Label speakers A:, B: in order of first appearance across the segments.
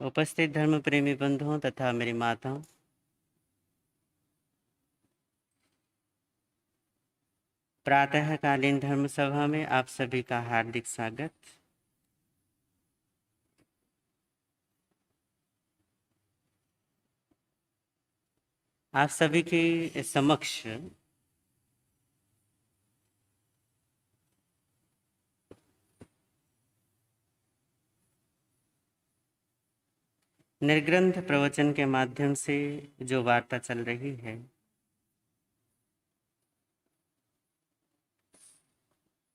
A: उपस्थित धर्म प्रेमी बंधुओं तथा मेरी माताओं, प्रातःकालीन धर्म सभा में आप सभी का हार्दिक स्वागत। आप सभी के समक्ष निर्ग्रंथ प्रवचन के माध्यम से जो वार्ता चल रही है,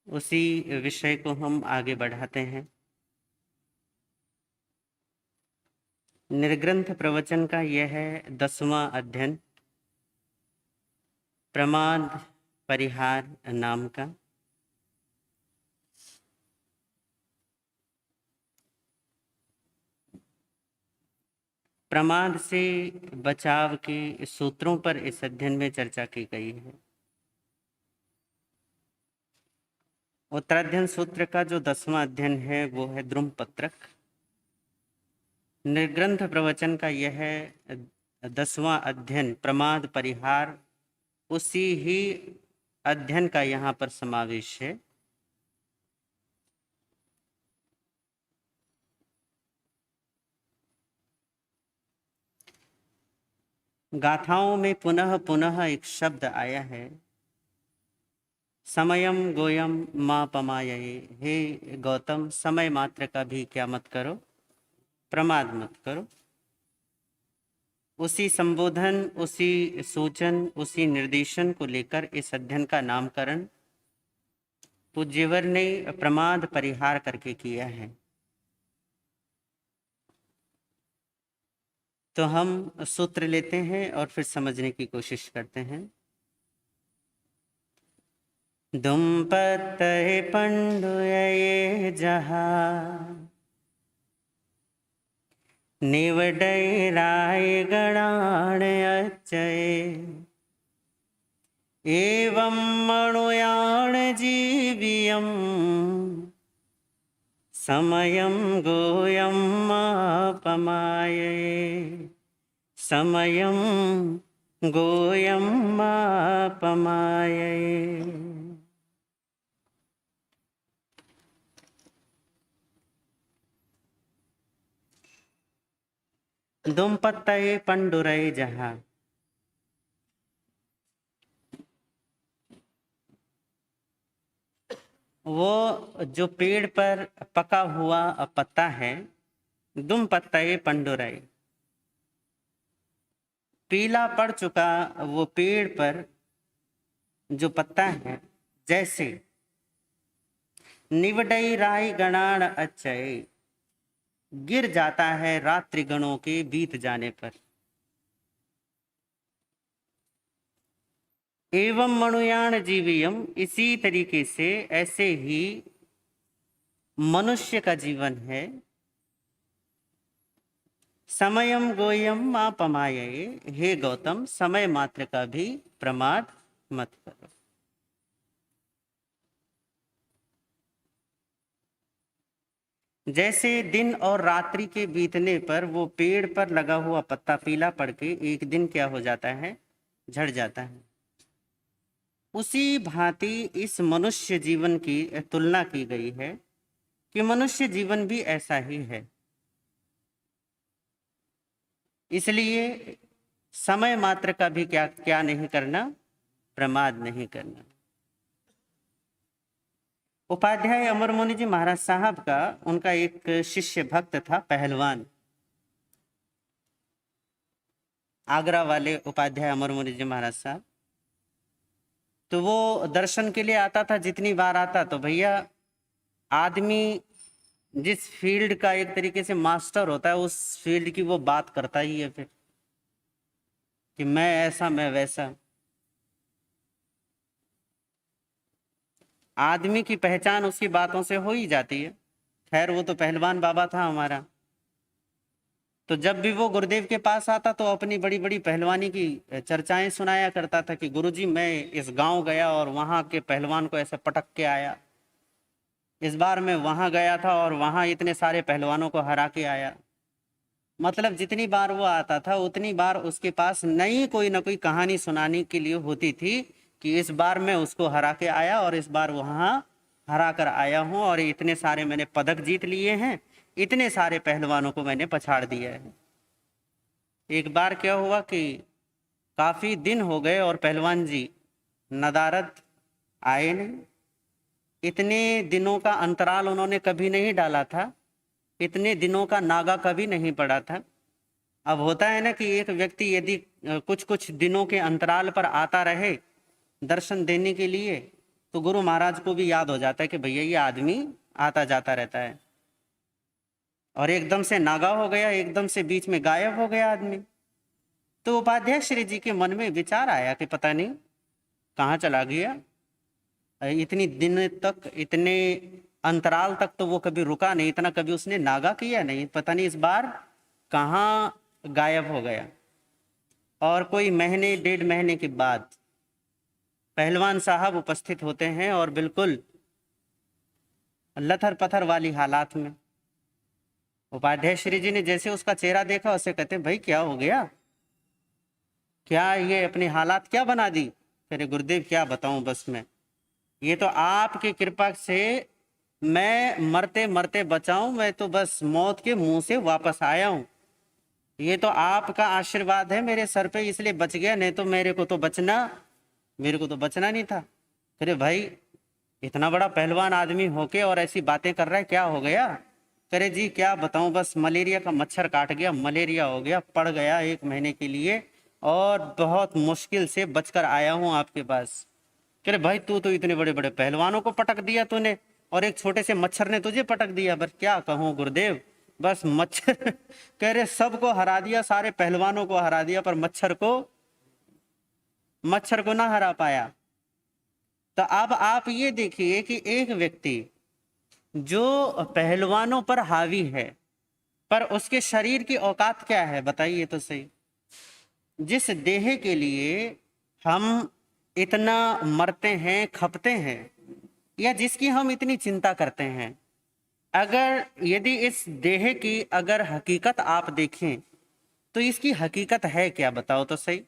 A: उसी विषय को हम आगे बढ़ाते हैं। निर्ग्रंथ प्रवचन का यह है 10वां अध्ययन, प्रमाद परिहार नाम का। प्रमाद से बचाव के सूत्रों पर इस अध्ययन में चर्चा की गई है। उत्तराध्ययन सूत्र का जो 10वां अध्ययन है वो है द्रुमपत्रक। निर्ग्रंथ प्रवचन का यह है 10वां अध्ययन प्रमाद परिहार, उसी ही अध्ययन का यहाँ पर समावेश है। गाथाओं में पुनः पुनः एक शब्द आया है, समयम गोयम माँ पमाये। हे गौतम, समय मात्र का भी क्या मत करो, प्रमाद मत करो। उसी संबोधन, उसी सूचन, उसी निर्देशन को लेकर इस अध्ययन का नामकरण पूज्यवर ने प्रमाद परिहार करके किया है। तो हम सूत्र लेते हैं और फिर समझने की कोशिश करते हैं। दुम्पत्तये पंडुये जहा, निवडै राय गणाण अच्चये। एवं मणुयाण जीवियम, समयं गोयं मापमाये। समयं गोयं मापमाये। दुम्पत्तये पंडुरये जहा, वो जो पेड़ पर पका हुआ पत्ता है, दुम पत्तये पंडुरये, पीला पड़ चुका वो पेड़ पर जो पत्ता है, जैसे निवडई राय गणाण अच्चय, गिर जाता है रात्रि गणों के बीत जाने पर। एवं मनुयाण जीवियम, इसी तरीके से ऐसे ही मनुष्य का जीवन है। समयम गोयम मापमाये, हे गौतम, समय मात्र का भी प्रमाद मत करो। जैसे दिन और रात्रि के बीतने पर वो पेड़ पर लगा हुआ पत्ता पीला पड़ के एक दिन क्या हो जाता है, झड़ जाता है, उसी भांति इस मनुष्य जीवन की तुलना की गई है कि मनुष्य जीवन भी ऐसा ही है। इसलिए समय मात्र का भी क्या क्या नहीं करना, प्रमाद नहीं करना। उपाध्याय अमरमुनि जी महाराज साहब का, उनका एक शिष्य भक्त था, पहलवान, आगरा वाले उपाध्याय अमरमुनि जी महाराज साहब। तो वो दर्शन के लिए आता था, जितनी बार आता तो भैया, आदमी जिस फील्ड का एक तरीके से मास्टर होता है, उस फील्ड की वो बात करता ही है फिर, कि मैं ऐसा मैं वैसा। आदमी की पहचान उसकी बातों से हो ही जाती है। खैर, वो तो पहलवान बाबा था हमारा। तो जब भी वो गुरुदेव के पास आता तो अपनी बड़ी बड़ी पहलवानी की चर्चाएं सुनाया करता था कि गुरुजी, मैं इस गांव गया और वहां के पहलवान को ऐसे पटक के आया। इस बार मैं वहां गया था और वहां इतने सारे पहलवानों को हरा के आया। मतलब जितनी बार वो आता था उतनी बार उसके पास नई कोई ना कोई कहानी सुनाने के लिए होती थी कि इस बार मैं उसको हरा के आया और इस बार वहाँ हरा कर आया हूँ और इतने सारे मैंने पदक जीत लिए हैं, इतने सारे पहलवानों को मैंने पछाड़ दिया है। एक बार क्या हुआ कि काफ़ी दिन हो गए और पहलवान जी नदारद आए नहीं। इतने दिनों का अंतराल उन्होंने कभी नहीं डाला था, इतने दिनों का नागा कभी नहीं पड़ा था। अब होता है ना कि एक व्यक्ति यदि कुछ कुछ दिनों के अंतराल पर आता रहे दर्शन देने के लिए, तो गुरु महाराज को भी याद हो जाता है कि भैया ये आदमी आता जाता रहता है। और एकदम से नागा हो गया, एकदम से बीच में गायब हो गया आदमी। तो उपाध्याय श्री जी के मन में विचार आया कि पता नहीं कहाँ चला गया। इतनी दिन तक, इतने अंतराल तक तो वो कभी रुका नहीं, इतना कभी उसने नागा किया नहीं, पता नहीं इस बार कहाँ गायब हो गया। और कोई महीने 1.5 महीने के बाद पहलवान साहब उपस्थित होते हैं और बिल्कुल लथर पथर वाली हालात में। उपाध्याय श्री जी ने जैसे उसका चेहरा देखा, उससे कहते भाई क्या हो गया, क्या ये अपनी हालात क्या बना दी। अरे गुरुदेव क्या बताऊं, बस मैं ये तो आपकी कृपा से मैं मरते मरते बचाऊं, मैं तो बस मौत के मुंह से वापस आया हूं। ये तो आपका आशीर्वाद है मेरे सर पे, इसलिए बच गया, नहीं तो मेरे को तो बचना नहीं था। अरे भाई इतना बड़ा पहलवान आदमी होके और ऐसी बातें कर रहा है, क्या हो गया। करे जी क्या बताऊं, बस मलेरिया का मच्छर काट गया, मलेरिया हो गया, पड़ गया 1 महीने के लिए और बहुत मुश्किल से बचकर आया हूं आपके पास। कह रहे भाई तू तो इतने बड़े बड़े पहलवानों को पटक दिया तूने और एक छोटे से मच्छर ने तुझे पटक दिया। बस क्या कहूँ गुरुदेव, बस मच्छर कह रहे सबको हरा दिया, सारे पहलवानों को हरा दिया, पर मच्छर को ना हरा पाया। तो अब आप ये देखिए कि एक व्यक्ति जो पहलवानों पर हावी है, पर उसके शरीर की औकात क्या है बताइए तो सही। जिस देह के लिए हम इतना मरते हैं, खपते हैं, या जिसकी हम इतनी चिंता करते हैं, अगर यदि इस देह की अगर हकीकत आप देखें तो इसकी हकीकत है क्या बताओ तो सही।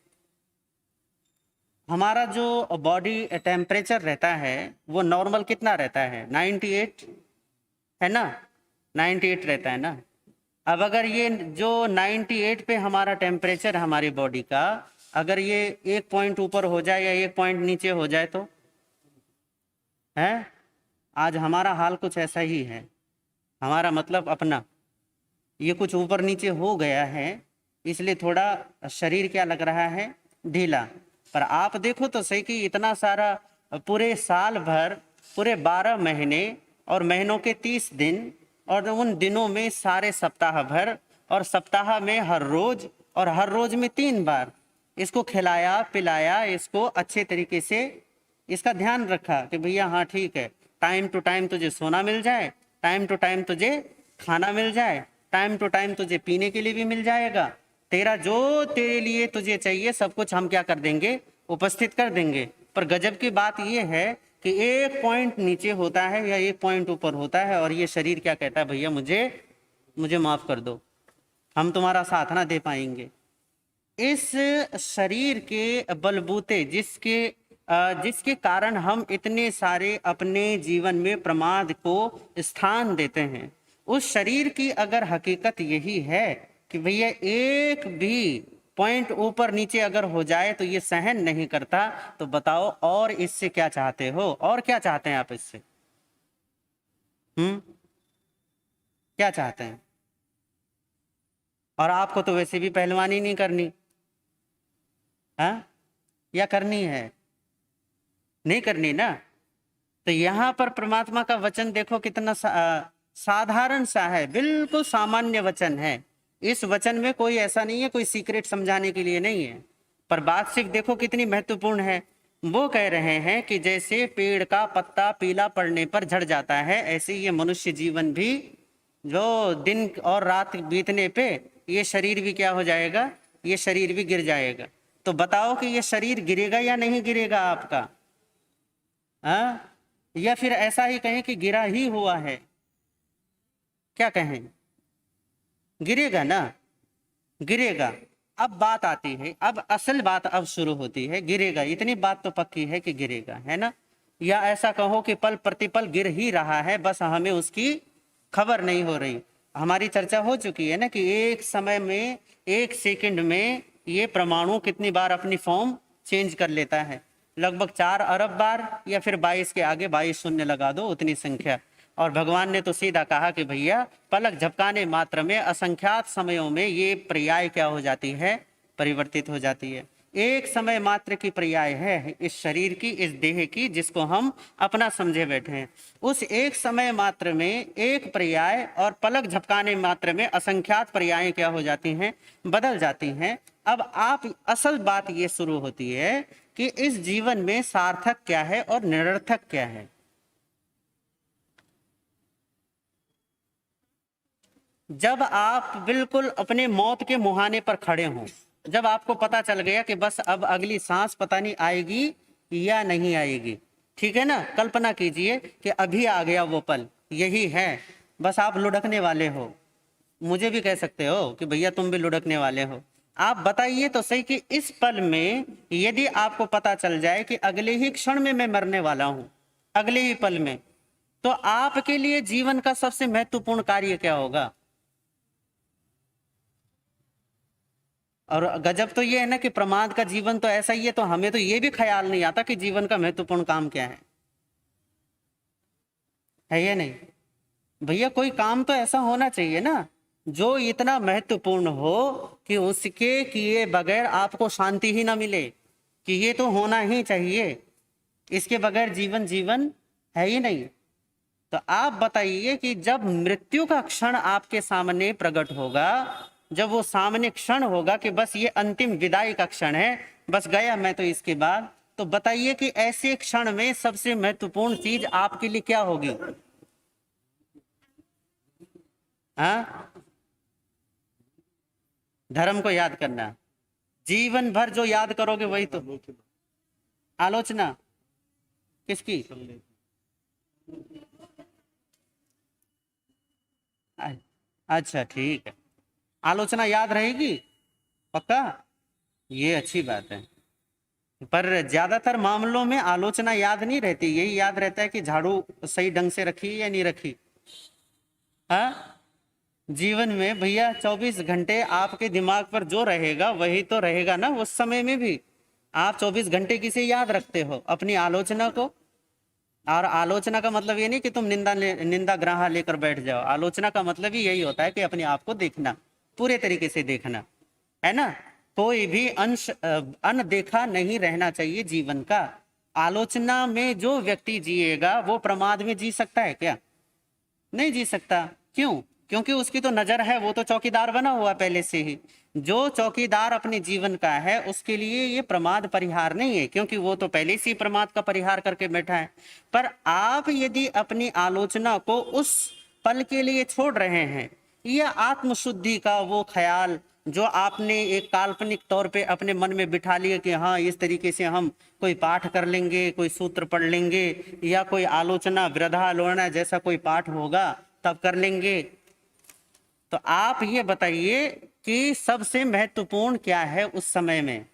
A: हमारा जो बॉडी टेम्परेचर रहता है वो नॉर्मल कितना रहता है, 98 है ना, 98 रहता है ना। अब अगर ये जो 98 पे हमारा टेम्परेचर हमारी बॉडी का, अगर ये 1 पॉइंट ऊपर हो जाए या 1 पॉइंट नीचे हो जाए तो है, आज हमारा हाल कुछ ऐसा ही है। हमारा मतलब अपना ये कुछ ऊपर नीचे हो गया है, इसलिए थोड़ा शरीर क्या लग रहा है, ढीला। पर आप देखो तो सही कि इतना सारा पूरे साल भर, पूरे 12 महीने और महीनों के 30 दिन और उन दिनों में सारे सप्ताह भर, और सप्ताह में हर रोज, और हर रोज में 3 बार इसको खिलाया पिलाया, इसको अच्छे तरीके से इसका ध्यान रखा कि भैया हाँ ठीक है, टाइम टू टाइम तुझे सोना मिल जाए, टाइम टू टाइम तुझे खाना मिल जाए, टाइम टू टाइम तुझे पीने के लिए भी मिल जाएगा, तेरा जो तेरे लिए तुझे चाहिए सब कुछ हम क्या कर देंगे, उपस्थित कर देंगे। पर गजब की बात यह है कि 1 पॉइंट नीचे होता है या 1 पॉइंट ऊपर होता है और ये शरीर क्या कहता है, भैया मुझे माफ कर दो, हम तुम्हारा साथ ना दे पाएंगे। इस शरीर के बलबूते जिसके कारण हम इतने सारे अपने जीवन में प्रमाद को स्थान देते हैं, उस शरीर की अगर हकीकत यही है कि भैया एक भी पॉइंट ऊपर नीचे अगर हो जाए तो ये सहन नहीं करता, तो बताओ और इससे क्या चाहते हो, और क्या चाहते हैं आप इससे, क्या चाहते हैं। और आपको तो वैसे भी पहलवानी नहीं करनी, हाँ, या करनी है, नहीं करनी ना। तो यहाँ पर परमात्मा का वचन देखो कितना साधारण सा है, बिल्कुल सामान्य वचन है। इस वचन में कोई ऐसा नहीं है, कोई सीक्रेट समझाने के लिए नहीं है, पर बात सिर्फ देखो कितनी महत्वपूर्ण है। वो कह रहे हैं कि जैसे पेड़ का पत्ता पीला पड़ने पर झड़ जाता है, ऐसे ये मनुष्य जीवन भी जो दिन और रात बीतने पे ये शरीर भी क्या हो जाएगा, ये शरीर भी गिर जाएगा। तो बताओ कि ये शरीर गिरेगा या नहीं गिरेगा आपका, हाँ, या फिर ऐसा ही कहें कि गिरा ही हुआ है, क्या कहें, गिरेगा ना। गिरेगा। अब बात आती है, अब असल बात अब शुरू होती है, गिरेगा, इतनी बात तो पक्की है कि गिरेगा, है ना। या ऐसा कहो कि पल प्रतिपल गिर ही रहा है, बस हमें उसकी खबर नहीं हो रही। हमारी चर्चा हो चुकी है ना कि एक समय में, एक सेकंड में ये परमाणु कितनी बार अपनी फॉर्म चेंज कर लेता है, लगभग 4 अरब बार, या फिर 22 के आगे 22 शून्य लगा दो, उतनी संख्या। और भगवान ने तो सीधा कहा कि भैया पलक झपकाने मात्र में असंख्यात समयों में ये पर्याय क्या हो जाती है, परिवर्तित हो जाती है। एक समय मात्र की पर्याय है इस शरीर की, इस देह की, जिसको हम अपना समझे बैठे हैं। उस एक समय मात्र में एक पर्याय और पलक झपकाने मात्र में असंख्यात पर्याय क्या हो जाती हैं, बदल जाती हैं। अब आप असल बात ये शुरू होती है कि इस जीवन में सार्थक क्या है और निरर्थक क्या है। जब आप बिल्कुल अपने मौत के मुहाने पर खड़े हों, जब आपको पता चल गया कि बस अब अगली सांस पता नहीं आएगी या नहीं आएगी, ठीक है ना। कल्पना कीजिए कि अभी आ गया वो पल, यही है, बस आप लुढ़कने वाले हो। मुझे भी कह सकते हो कि भैया तुम भी लुढ़कने वाले हो। आप बताइए तो सही कि इस पल में यदि आपको पता चल जाए कि अगले ही क्षण में मैं मरने वाला हूं, अगले ही पल में, तो आपके लिए जीवन का सबसे महत्वपूर्ण कार्य क्या होगा। और गजब तो ये है ना कि प्रमाद का जीवन तो ऐसा ही है, तो हमें तो ये भी ख्याल नहीं आता कि जीवन का महत्वपूर्ण काम क्या है ये नहीं। भैया कोई काम तो ऐसा होना चाहिए ना जो इतना महत्वपूर्ण हो कि उसके किए बगैर आपको शांति ही ना मिले, कि ये तो होना ही चाहिए, इसके बगैर जीवन जीवन है ही नहीं। तो आप बताइए कि जब मृत्यु का क्षण आपके सामने प्रकट होगा, जब वो सामने क्षण होगा कि बस ये अंतिम विदाई का क्षण है, बस गया मैं तो इसके बाद, तो बताइए कि ऐसे क्षण में सबसे महत्वपूर्ण चीज आपके लिए क्या होगी। हाँ, धर्म को याद करना, जीवन भर जो याद करोगे वही तो। आलोचना किसकी। अच्छा ठीक है, आलोचना याद रहेगी पक्का, ये अच्छी बात है। पर ज्यादातर मामलों में आलोचना याद नहीं रहती, यही याद रहता है कि झाड़ू सही ढंग से रखी या नहीं रखी। हाँ, जीवन में भैया 24 घंटे आपके दिमाग पर जो रहेगा वही तो रहेगा ना उस समय में भी। आप 24 घंटे किसे याद रखते हो, अपनी आलोचना को। और आलोचना का मतलब ये नहीं कि तुम निंदा ग्राह लेकर बैठ जाओ, आलोचना का मतलब ही यही होता है कि अपने आप को देखना, पूरे तरीके से देखना, है ना। कोई भी अंश अनदेखा नहीं रहना चाहिए जीवन का। आलोचना में जो व्यक्ति जिएगा वो प्रमाद में जी सकता है क्या, नहीं जी सकता। क्यों, क्योंकि उसकी तो नजर है, वो तो चौकीदार बना हुआ पहले से ही। जो चौकीदार अपने जीवन का है उसके लिए ये प्रमाद परिहार नहीं है, क्योंकि वो तो पहले से ही प्रमाद का परिहार करके बैठा है। पर आप यदि अपनी आलोचना को उस पल के लिए छोड़ रहे हैं, या आत्मशुद्धि का वो ख्याल जो आपने एक काल्पनिक तौर पे अपने मन में बिठा लिया कि हाँ इस तरीके से हम कोई पाठ कर लेंगे, कोई सूत्र पढ़ लेंगे, या कोई आलोचना वृद्धालोचना जैसा कोई पाठ होगा तब कर लेंगे, तो आप ये बताइए कि सबसे महत्वपूर्ण क्या है उस समय में।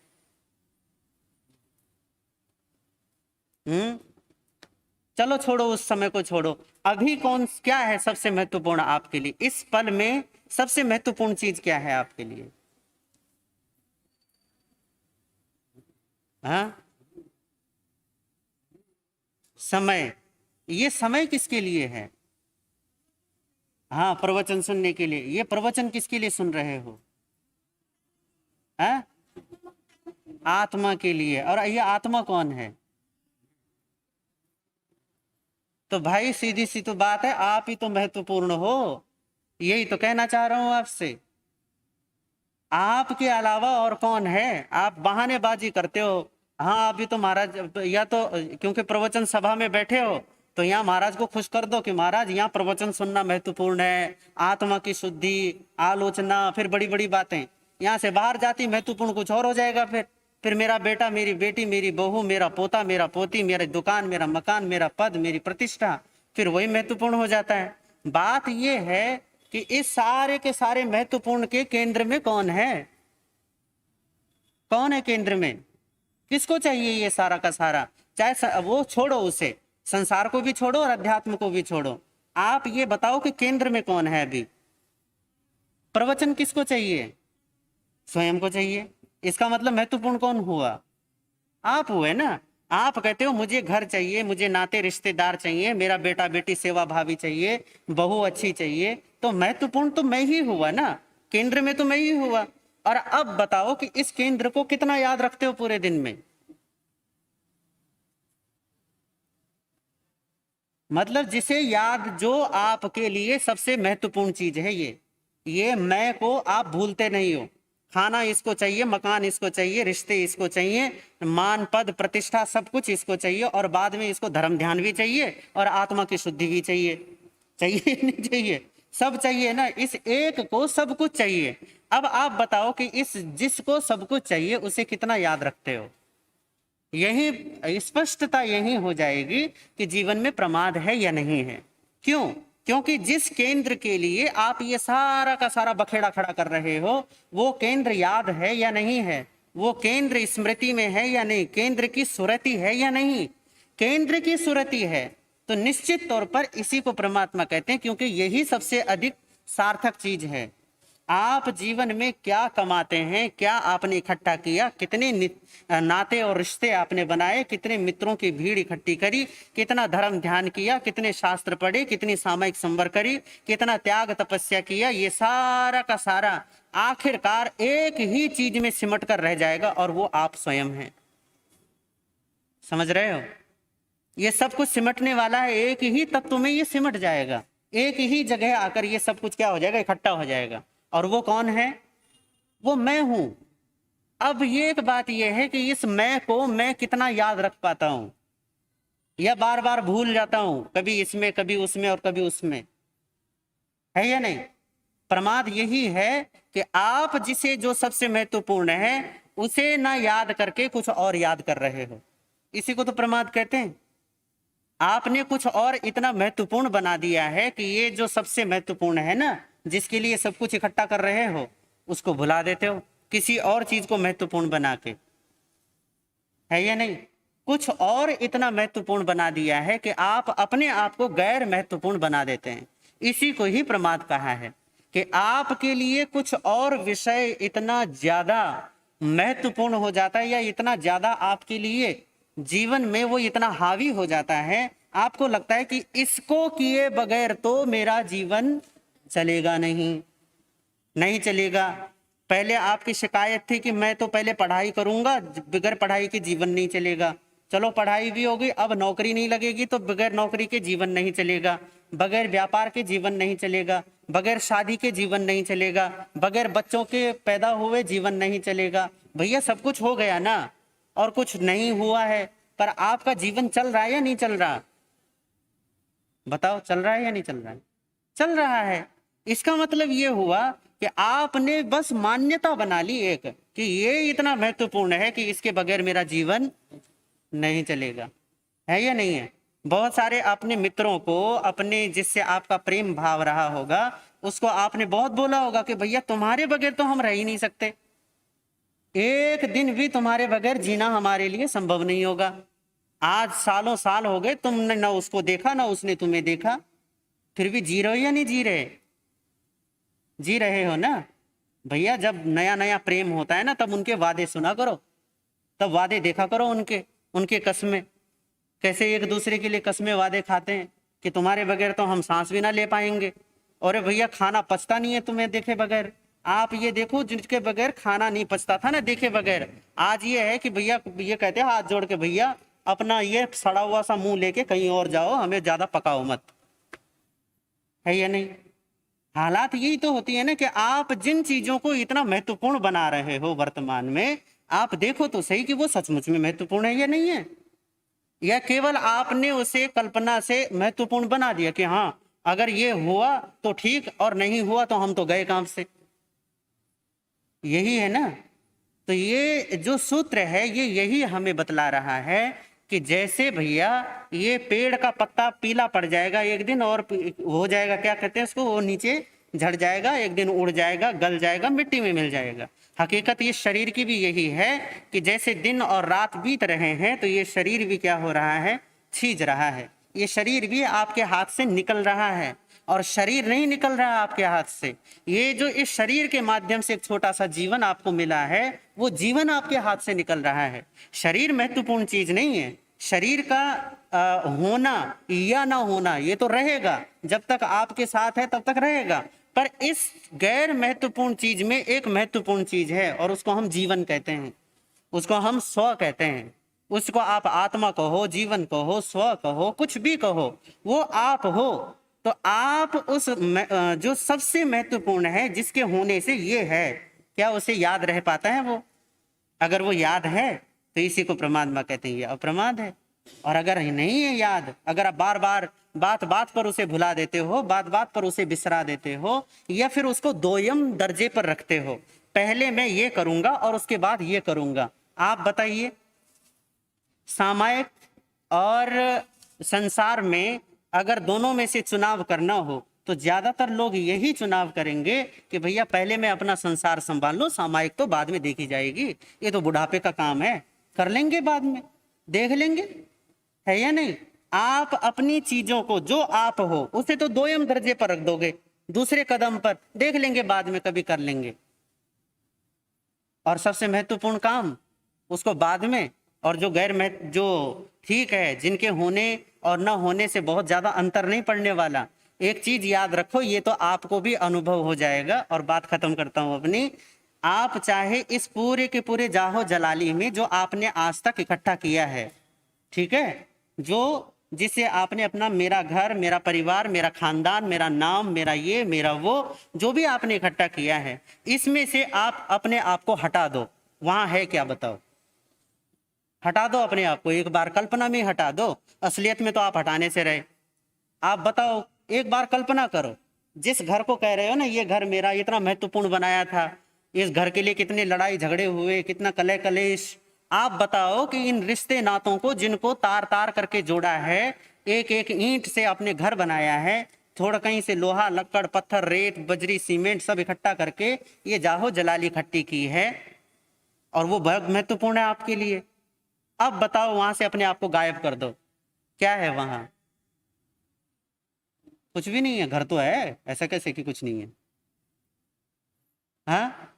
A: चलो छोड़ो, उस समय को छोड़ो, अभी कौन क्या है सबसे महत्वपूर्ण आपके लिए इस पल में, सबसे महत्वपूर्ण चीज क्या है आपके लिए। हाँ, समय। ये समय किसके लिए है। हाँ, प्रवचन सुनने के लिए। ये प्रवचन किसके लिए सुन रहे हो। हाँ, आत्मा के लिए। और ये आत्मा कौन है। तो भाई सीधी सी तो बात है, आप ही तो महत्वपूर्ण हो, यही तो कहना चाह रहा हूं आपसे। आपके अलावा और कौन है। आप बहानेबाजी करते हो। हाँ, अभी तो महाराज, या तो क्योंकि प्रवचन सभा में बैठे हो तो यहाँ महाराज को खुश कर दो कि महाराज यहाँ प्रवचन सुनना महत्वपूर्ण है, आत्मा की शुद्धि, आलोचना, फिर बड़ी बड़ी बातें। यहाँ से बाहर जाती महत्वपूर्ण कुछ और हो जाएगा। फिर मेरा बेटा, मेरी बेटी, मेरी बहू, मेरा पोता, मेरा पोती, मेरी दुकान, मेरा मकान, मेरा पद, मेरी प्रतिष्ठा, फिर वही महत्वपूर्ण हो जाता है। बात यह है कि इस सारे के सारे महत्वपूर्ण के केंद्र में कौन है? कौन है केंद्र में? किसको चाहिए ये सारा का सारा? चाहे वो छोड़ो, उसे संसार को भी छोड़ो और अध्यात्म को भी छोड़ो, आप ये बताओ कि केंद्र में कौन है? अभी प्रवचन किसको चाहिए? स्वयं को चाहिए। इसका मतलब महत्वपूर्ण कौन हुआ? आप हुए ना। आप कहते हो मुझे घर चाहिए, मुझे नाते रिश्तेदार चाहिए, मेरा बेटा बेटी सेवा भावी चाहिए, बहू अच्छी चाहिए, तो महत्वपूर्ण तो मैं ही हुआ ना, केंद्र में तो मैं ही हुआ। और अब बताओ कि इस केंद्र को कितना याद रखते हो पूरे दिन में? मतलब जिसे याद, जो आपके लिए सबसे महत्वपूर्ण चीज है, ये मैं को आप भूलते नहीं हो। खाना इसको चाहिए, मकान इसको चाहिए, रिश्ते इसको चाहिए, मान पद प्रतिष्ठा सब कुछ इसको चाहिए, और बाद में इसको धर्म ध्यान भी चाहिए और आत्मा की शुद्धि भी चाहिए। चाहिए नहीं चाहिए? सब चाहिए ना। इस एक को सब कुछ चाहिए। अब आप बताओ कि इस जिसको सब कुछ चाहिए उसे कितना याद रखते हो? यही स्पष्टता यही हो जाएगी कि जीवन में प्रमाद है या नहीं है। क्यों? क्योंकि जिस केंद्र के लिए आप ये सारा का सारा बखेड़ा खड़ा कर रहे हो, वो केंद्र याद है या नहीं है? वो केंद्र स्मृति में है या नहीं? केंद्र की सुरति है या नहीं? केंद्र की सुरति है तो निश्चित तौर पर इसी को परमात्मा कहते हैं, क्योंकि यही सबसे अधिक सार्थक चीज है। आप जीवन में क्या कमाते हैं, क्या आपने इकट्ठा किया, कितने नाते और रिश्ते आपने बनाए, कितने मित्रों की भीड़ इकट्ठी करी, कितना धर्म ध्यान किया, कितने शास्त्र पढ़े, कितनी सामयिक संवर करी, कितना त्याग तपस्या किया, ये सारा का सारा आखिरकार एक ही चीज में सिमट कर रह जाएगा, और वो आप स्वयं हैं। समझ रहे हो? ये सब कुछ सिमटने वाला है, एक ही तत्व में ये सिमट जाएगा, एक ही जगह आकर ये सब कुछ क्या हो जाएगा? इकट्ठा हो जाएगा। और वो कौन है? वो मैं हूं। अब ये एक बात ये है कि इस मैं को मैं कितना याद रख पाता हूं, या बार बार भूल जाता हूं, कभी इसमें कभी उसमें और कभी उसमें, है या नहीं? प्रमाद यही है कि आप जिसे जो सबसे महत्वपूर्ण है उसे ना याद करके कुछ और याद कर रहे हो, इसी को तो प्रमाद कहते हैं। आपने कुछ और इतना महत्वपूर्ण बना दिया है कि ये जो सबसे महत्वपूर्ण है ना, जिसके लिए सब कुछ इकट्ठा कर रहे हो, उसको भुला देते हो किसी और चीज को महत्वपूर्ण बना के, है या नहीं? कुछ और इतना महत्वपूर्ण बना दिया है कि आप अपने आप को गैर महत्वपूर्ण बना देते हैं। इसी को ही प्रमाद कहा है कि आपके लिए कुछ और विषय इतना ज्यादा महत्वपूर्ण हो जाता है, या इतना ज्यादा आपके लिए जीवन में वो इतना हावी हो जाता है, आपको लगता है कि इसको किए बगैर तो मेरा जीवन चलेगा नहीं, नहीं चलेगा। पहले आपकी शिकायत थी कि मैं तो पहले पढ़ाई करूंगा, बगैर पढ़ाई के जीवन नहीं चलेगा। चलो पढ़ाई भी होगी, अब नौकरी नहीं लगेगी तो बगैर नौकरी के जीवन नहीं चलेगा, बगैर व्यापार के जीवन नहीं चलेगा, बगैर शादी के जीवन नहीं चलेगा, बगैर बच्चों के पैदा हुए जीवन नहीं चलेगा। भैया सब कुछ हो गया ना, और कुछ नहीं हुआ है, पर आपका जीवन चल रहा है या नहीं चल रहा? बताओ, चल रहा है या नहीं चल रहा है? चल रहा है। इसका मतलब ये हुआ कि आपने बस मान्यता बना ली एक, कि ये इतना महत्वपूर्ण है कि इसके बगैर मेरा जीवन नहीं चलेगा, है या नहीं है? बहुत सारे अपने मित्रों को, अपने जिससे आपका प्रेम भाव रहा होगा, उसको आपने बहुत बोला होगा कि भैया तुम्हारे बगैर तो हम रह ही नहीं सकते, एक दिन भी तुम्हारे बगैर जीना हमारे लिए संभव नहीं होगा। आज सालों साल हो गए, तुमने ना उसको देखा ना उसने तुम्हें देखा, फिर भी जी रहे हो या नहीं जी रहे? जी रहे हो ना भैया। जब नया नया प्रेम होता है ना, तब उनके वादे सुना करो, तब वादे देखा करो उनके कस्में, कैसे एक दूसरे के लिए कस्में वादे खाते हैं कि तुम्हारे बगैर तो हम सांस भी ना ले पाएंगे। और भैया खाना पचता नहीं है तुम्हें देखे बगैर। आप ये देखो, जिनके बगैर खाना नहीं पचता था ना देखे बगैर, आज ये है कि भैया ये कहते हैं हाथ जोड़ के, भैया अपना ये सड़ा हुआ सा मुंह लेके कहीं और जाओ, हमें ज्यादा पकाओ मत, है या नहीं? हालात यही तो होती है ना कि आप जिन चीजों को इतना महत्वपूर्ण बना रहे हो वर्तमान में, आप देखो तो सही कि वो सचमुच में महत्वपूर्ण है या नहीं है, या केवल आपने उसे कल्पना से महत्वपूर्ण बना दिया कि हाँ अगर ये हुआ तो ठीक, और नहीं हुआ तो हम तो गए काम से। यही है ना। तो ये जो सूत्र है ये यही हमें बतला रहा है कि जैसे भैया ये पेड़ का पत्ता पीला पड़ जाएगा एक दिन, और हो जाएगा क्या कहते हैं उसको, वो नीचे झड़ जाएगा, एक दिन उड़ जाएगा, गल जाएगा, मिट्टी में मिल जाएगा। हकीकत ये शरीर की भी यही है कि जैसे दिन और रात बीत रहे हैं तो ये शरीर भी क्या हो रहा है, छीज रहा है। ये शरीर भी आपके हाथ से निकल रहा है और शरीर नहीं निकल रहा आपके हाथ से। ये जो इस शरीर के माध्यम से एक छोटा सा जीवन आपको मिला है, वो जीवन आपके हाथ से निकल रहा है। शरीर महत्वपूर्ण चीज नहीं है। शरीर का होना या ना होना ये तो रहेगा, जब तक आपके साथ है तब तक रहेगा। पर इस गैर महत्वपूर्ण चीज में एक महत्वपूर्ण चीज है और उसको हम जीवन कहते हैं, उसको हम स्व कहते हैं। उसको आप आत्मा कहो, जीवन कहो, स्व कहो, कुछ भी कहो, वो आप हो। तो आप उस जो सबसे महत्वपूर्ण है, जिसके होने से ये है, क्या उसे याद रह पाता है वो? अगर वो याद है तो इसी को प्रमाद कहते हैं, ये अप्रमाद है। और अगर नहीं है याद, अगर आप बार बार बात बात पर उसे भुला देते हो, बात बात पर उसे बिसरा देते हो, या फिर उसको दोयम दर्जे पर रखते हो, पहले मैं ये करूंगा और उसके बाद ये करूंगा, आप बताइए सामायिक और संसार में अगर दोनों में से चुनाव करना हो तो ज्यादातर लोग यही चुनाव करेंगे कि भैया पहले मैं अपना संसार संभाल लूं, सामायिक तो बाद में देखी जाएगी, ये तो बुढ़ापे का काम है, कर लेंगे बाद में, देख लेंगे, है या नहीं? आप अपनी चीजों को, जो आप हो उसे तो दोयम दर्जे पर रख दोगे, दूसरे कदम पर, देख लेंगे बाद में, कभी कर लेंगे। और सबसे महत्वपूर्ण काम उसको बाद में, और जो जो ठीक है, जिनके होने और न होने से बहुत ज्यादा अंतर नहीं पड़ने वाला, एक चीज याद रखो, ये तो आपको भी अनुभव हो जाएगा। और बात खत्म करता हूं अपनी। आप चाहे इस पूरे के पूरे जाहो जलाली में जो आपने आज तक इकट्ठा किया है, ठीक है, जो जिसे आपने अपना, मेरा घर, मेरा परिवार, मेरा खानदान, मेरा नाम, मेरा ये, मेरा वो, जो भी आपने इकट्ठा किया है, इसमें से आप अपने आप को हटा दो। वहां है क्या बताओ? हटा दो अपने आप को, एक बार कल्पना में हटा दो। असलियत में तो आप हटाने से रहे। आप बताओ, एक बार कल्पना करो, जिस घर को कह रहे हो ना ये घर मेरा इतना महत्वपूर्ण बनाया था, इस घर के लिए कितने लड़ाई झगड़े हुए, कितना कलह कलेश। आप बताओ कि इन रिश्ते नातों को, जिनको तार तार करके जोड़ा है, एक एक ईंट से अपने घर बनाया है, थोड़ा कहीं से लोहा लक्कड़ पत्थर रेत बजरी सीमेंट सब इकट्ठा करके ये जाहो जलाली इकट्ठी की है, और वो बहुत महत्वपूर्ण है आपके लिए। अब बताओ वहां से अपने आप को गायब कर दो, क्या है वहां? कुछ भी नहीं है। घर तो है, ऐसा कैसे कि कुछ नहीं है? हाँ,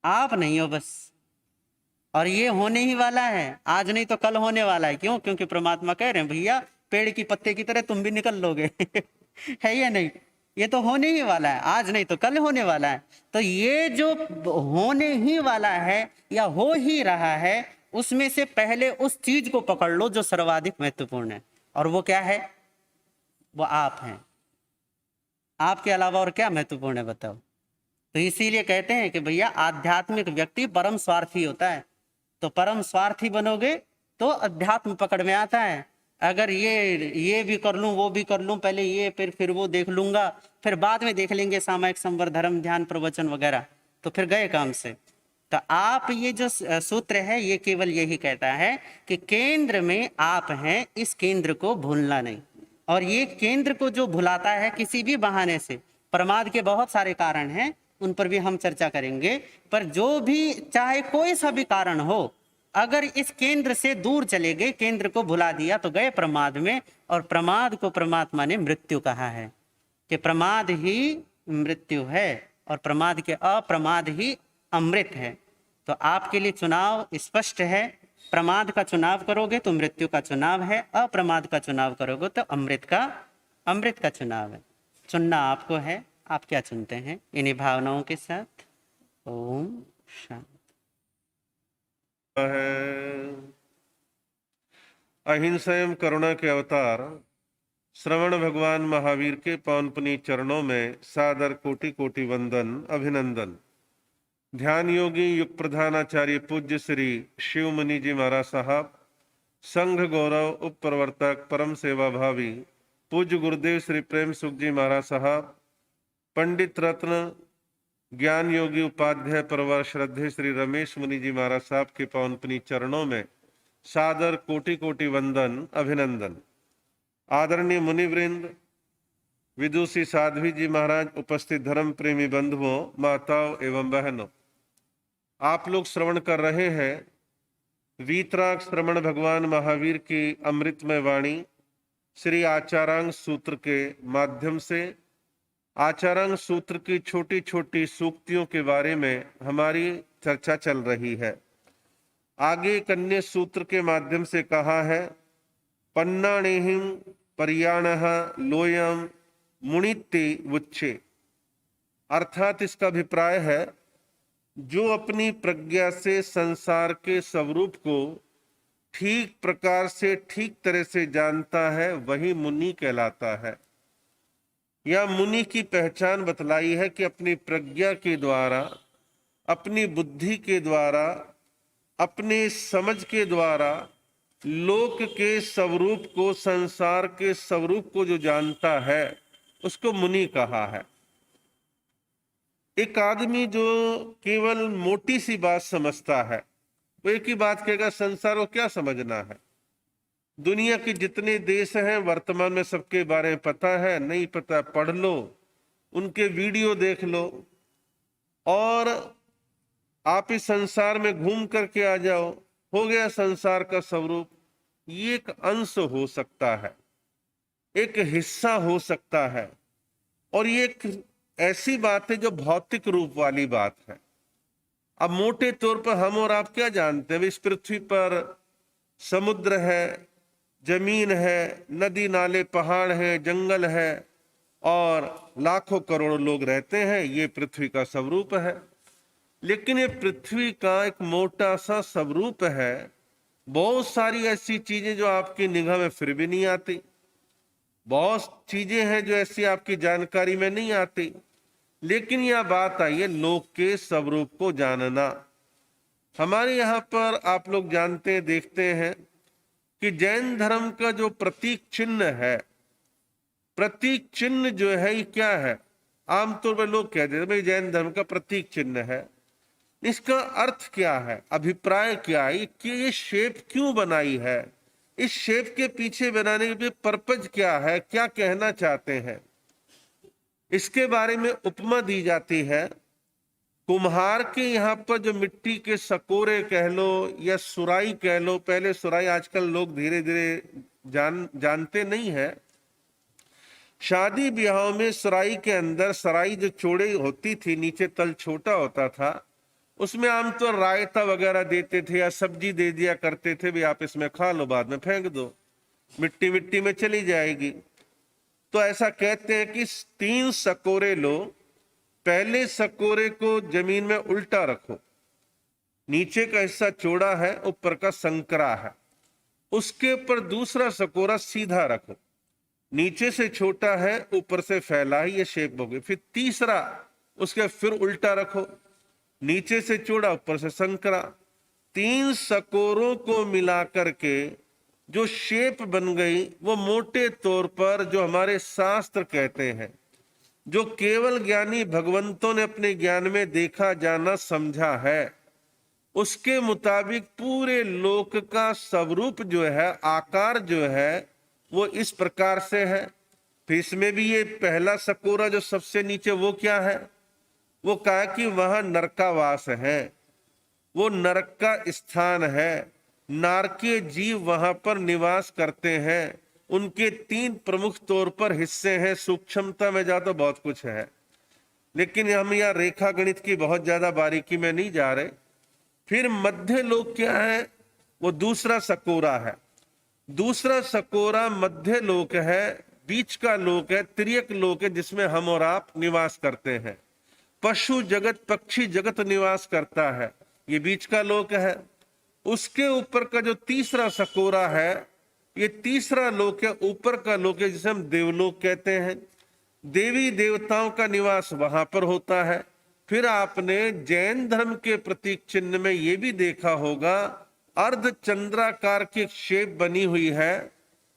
A: आप नहीं हो बस। और ये होने ही वाला है, आज नहीं तो कल होने वाला है। क्यों? क्योंकि परमात्मा कह रहे हैं भैया पेड़ की पत्ते की तरह तुम भी निकल लोगे है या नहीं? ये तो होने ही वाला है, आज नहीं तो कल होने वाला है। तो ये जो होने ही वाला है या हो ही रहा है, उसमें से पहले उस चीज को पकड़ लो जो सर्वाधिक महत्वपूर्ण है। और वो क्या है? वो आप हैं। आपके अलावा और क्या महत्वपूर्ण है बताओ? तो इसीलिए कहते हैं कि भैया आध्यात्मिक व्यक्ति परम स्वार्थी होता है। तो परम स्वार्थी बनोगे तो अध्यात्म पकड़ में आता है। अगर ये भी कर लूं, वो भी कर लूं, पहले ये फिर वो देख लूंगा, फिर बाद में देख लेंगे सामायिक संवर धर्म ध्यान प्रवचन वगैरह, तो फिर गए काम से। तो आप ये जो सूत्र है ये केवल यही कहता है कि केंद्र में आप हैं, इस केंद्र को भूलना नहीं। और ये केंद्र को जो भुलाता है किसी भी बहाने से, प्रमाद के बहुत सारे कारण हैं, उन पर भी हम चर्चा करेंगे। पर जो भी, चाहे कोई सा भी कारण हो, अगर इस केंद्र से दूर चले गए, केंद्र को भुला दिया, तो गए प्रमाद में। और प्रमाद को परमात्मा ने मृत्यु कहा है कि प्रमाद ही मृत्यु है और प्रमाद के अप्रमाद ही अमृत है। तो आपके लिए चुनाव स्पष्ट है। प्रमाद का चुनाव करोगे तो मृत्यु का चुनाव है, अप्रमाद का चुनाव करोगे तो अमृत का चुनाव है। चुनना आपको है, आप क्या चुनते हैं? इन्हीं भावनाओं के साथ ओम शांति।
B: अहिंसा एवं करुणा के अवतार श्रवण भगवान महावीर के पावन पुनीत चरणों में सादर कोटि कोटि वंदन अभिनंदन। ध्यान योगी युग प्रधानाचार्य पूज्य श्री शिव मुनि जी महाराज साहब, संघ गौरव उप प्रवर्तक परम सेवा भावी पूज्य गुरुदेव श्री प्रेम सुख जी महाराज साहब, पंडित रत्न ज्ञान योगी उपाध्याय परवर श्रद्धे श्री रमेश मुनि जी महाराज साहब के पावन पुनीत चरणों में सादर कोटि कोटि वंदन अभिनंदन। आदरणीय मुनिवृंद, विदुषी साध्वी जी महाराज, उपस्थित धर्म प्रेमी बंधुओं, माताओं एवं बहनों, आप लोग श्रवण कर रहे हैं वीतराग श्रवण भगवान महावीर की अमृतमय वाणी श्री आचारांग सूत्र के माध्यम से। आचारांग सूत्र की छोटी छोटी सूक्तियों के बारे में हमारी चर्चा चल रही है। आगे कन्या सूत्र के माध्यम से कहा है, पन्नाणेहिं पर्याणः लोयम मुनित्ति वुच्चे। अर्थात इसका अभिप्राय है, जो अपनी प्रज्ञा से संसार के स्वरूप को ठीक प्रकार से ठीक तरह से जानता है वही मुनि कहलाता है। यह मुनि की पहचान बतलाई है कि अपनी प्रज्ञा के द्वारा, अपनी बुद्धि के द्वारा, अपने समझ के द्वारा लोक के स्वरूप को, संसार के स्वरूप को जो जानता है उसको मुनि कहा है। एक आदमी जो केवल मोटी सी बात समझता है, वो एक ही बात कहेगा, संसार को क्या समझना है। दुनिया के जितने देश हैं वर्तमान में सबके बारे में पता है, नहीं पता पढ़ लो, उनके वीडियो देख लो और आप इस संसार में घूम करके आ जाओ, हो गया संसार का स्वरूप। ये एक अंश हो सकता है, एक हिस्सा हो सकता है, और ये एक ऐसी बात है जो भौतिक रूप वाली बात है। अब मोटे तौर पर हम और आप क्या जानते हैं? इस पृथ्वी पर समुद्र है, जमीन है, नदी नाले पहाड़ है, जंगल है और लाखों करोड़ों लोग रहते हैं। ये पृथ्वी का स्वरूप है। लेकिन ये पृथ्वी का एक मोटा सा स्वरूप है। बहुत सारी ऐसी चीजें जो आपकी निगाह में फिर भी नहीं आती, बहुत चीजें हैं जो ऐसी आपकी जानकारी में नहीं आती। लेकिन यह बात आई है लोक के स्वरूप को जानना। हमारे यहाँ पर आप लोग जानते हैं, देखते हैं कि जैन धर्म का जो प्रतीक चिन्ह है, प्रतीक चिन्ह जो है ये क्या है? आमतौर पर लोग कहते हैं भाई जैन धर्म का प्रतीक चिन्ह है। इसका अर्थ क्या है, अभिप्राय क्या है, कि ये शेप क्यों बनाई है, इस शेप के पीछे बनाने के पीछे पर्पज क्या है, क्या कहना चाहते हैं, इसके बारे में उपमा दी जाती है। कुम्हार के यहाँ पर जो मिट्टी के सकोरे कह लो या सुराई कह लो, पहले सुराई, आजकल लोग धीरे धीरे जानते नहीं है। शादी ब्याहों में सुराई के अंदर, सराई जो चौड़ी होती थी, नीचे तल छोटा होता था, उसमें आमतौर रायता वगैरह देते थे या सब्जी दे दिया करते थे, भी आप इसमें खा लो, बाद में फेंक दो, मिट्टी मिट्टी में चली जाएगी। तो ऐसा कहते हैं कि 3 सकोरे लो, पहले सकोरे को जमीन में उल्टा रखो, नीचे का हिस्सा चौड़ा है, ऊपर का संकरा है, उसके ऊपर दूसरा सकोरा सीधा रखो, नीचे से छोटा है, ऊपर से फैला है, ये शेप हो गई। फिर तीसरा उसके फिर उल्टा रखो, नीचे से चौड़ा, ऊपर से संकरा। 3 सकोरों को मिला करके जो शेप बन गई, वो मोटे तौर पर जो हमारे शास्त्र कहते हैं, जो केवल ज्ञानी भगवंतों ने अपने ज्ञान में देखा, जाना, समझा है, उसके मुताबिक पूरे लोक का स्वरूप जो है, आकार जो है, वो इस प्रकार से है। फिर इसमें भी ये पहला सकोरा जो सबसे नीचे, वो क्या है? वो कहा कि वहां नरकावास है, वो नरक का स्थान है, नारकीय जीव वहां पर निवास करते हैं। उनके 3 प्रमुख तौर पर हिस्से हैं, सूक्ष्मता में जाता बहुत कुछ है, लेकिन हम यहाँ रेखा गणित की बहुत ज्यादा बारीकी में नहीं जा रहे। फिर मध्य लोक क्या है? वो दूसरा सकोरा है। दूसरा सकोरा मध्य लोक है, बीच का लोक है, तिर्यक लोक है, जिसमें हम और आप निवास करते हैं। पशु जगत, पक्षी जगत निवास करता है, ये बीच का लोक है। उसके ऊपर का जो तीसरा सकोरा है, ये तीसरा लोक है, ऊपर का लोक है, जिसे हम देवलोक कहते हैं। देवी देवताओं का निवास वहां पर होता है। फिर आपने जैन धर्म के प्रतीक चिन्ह में ये भी देखा होगा, अर्ध चंद्राकार की एक शेप बनी हुई है,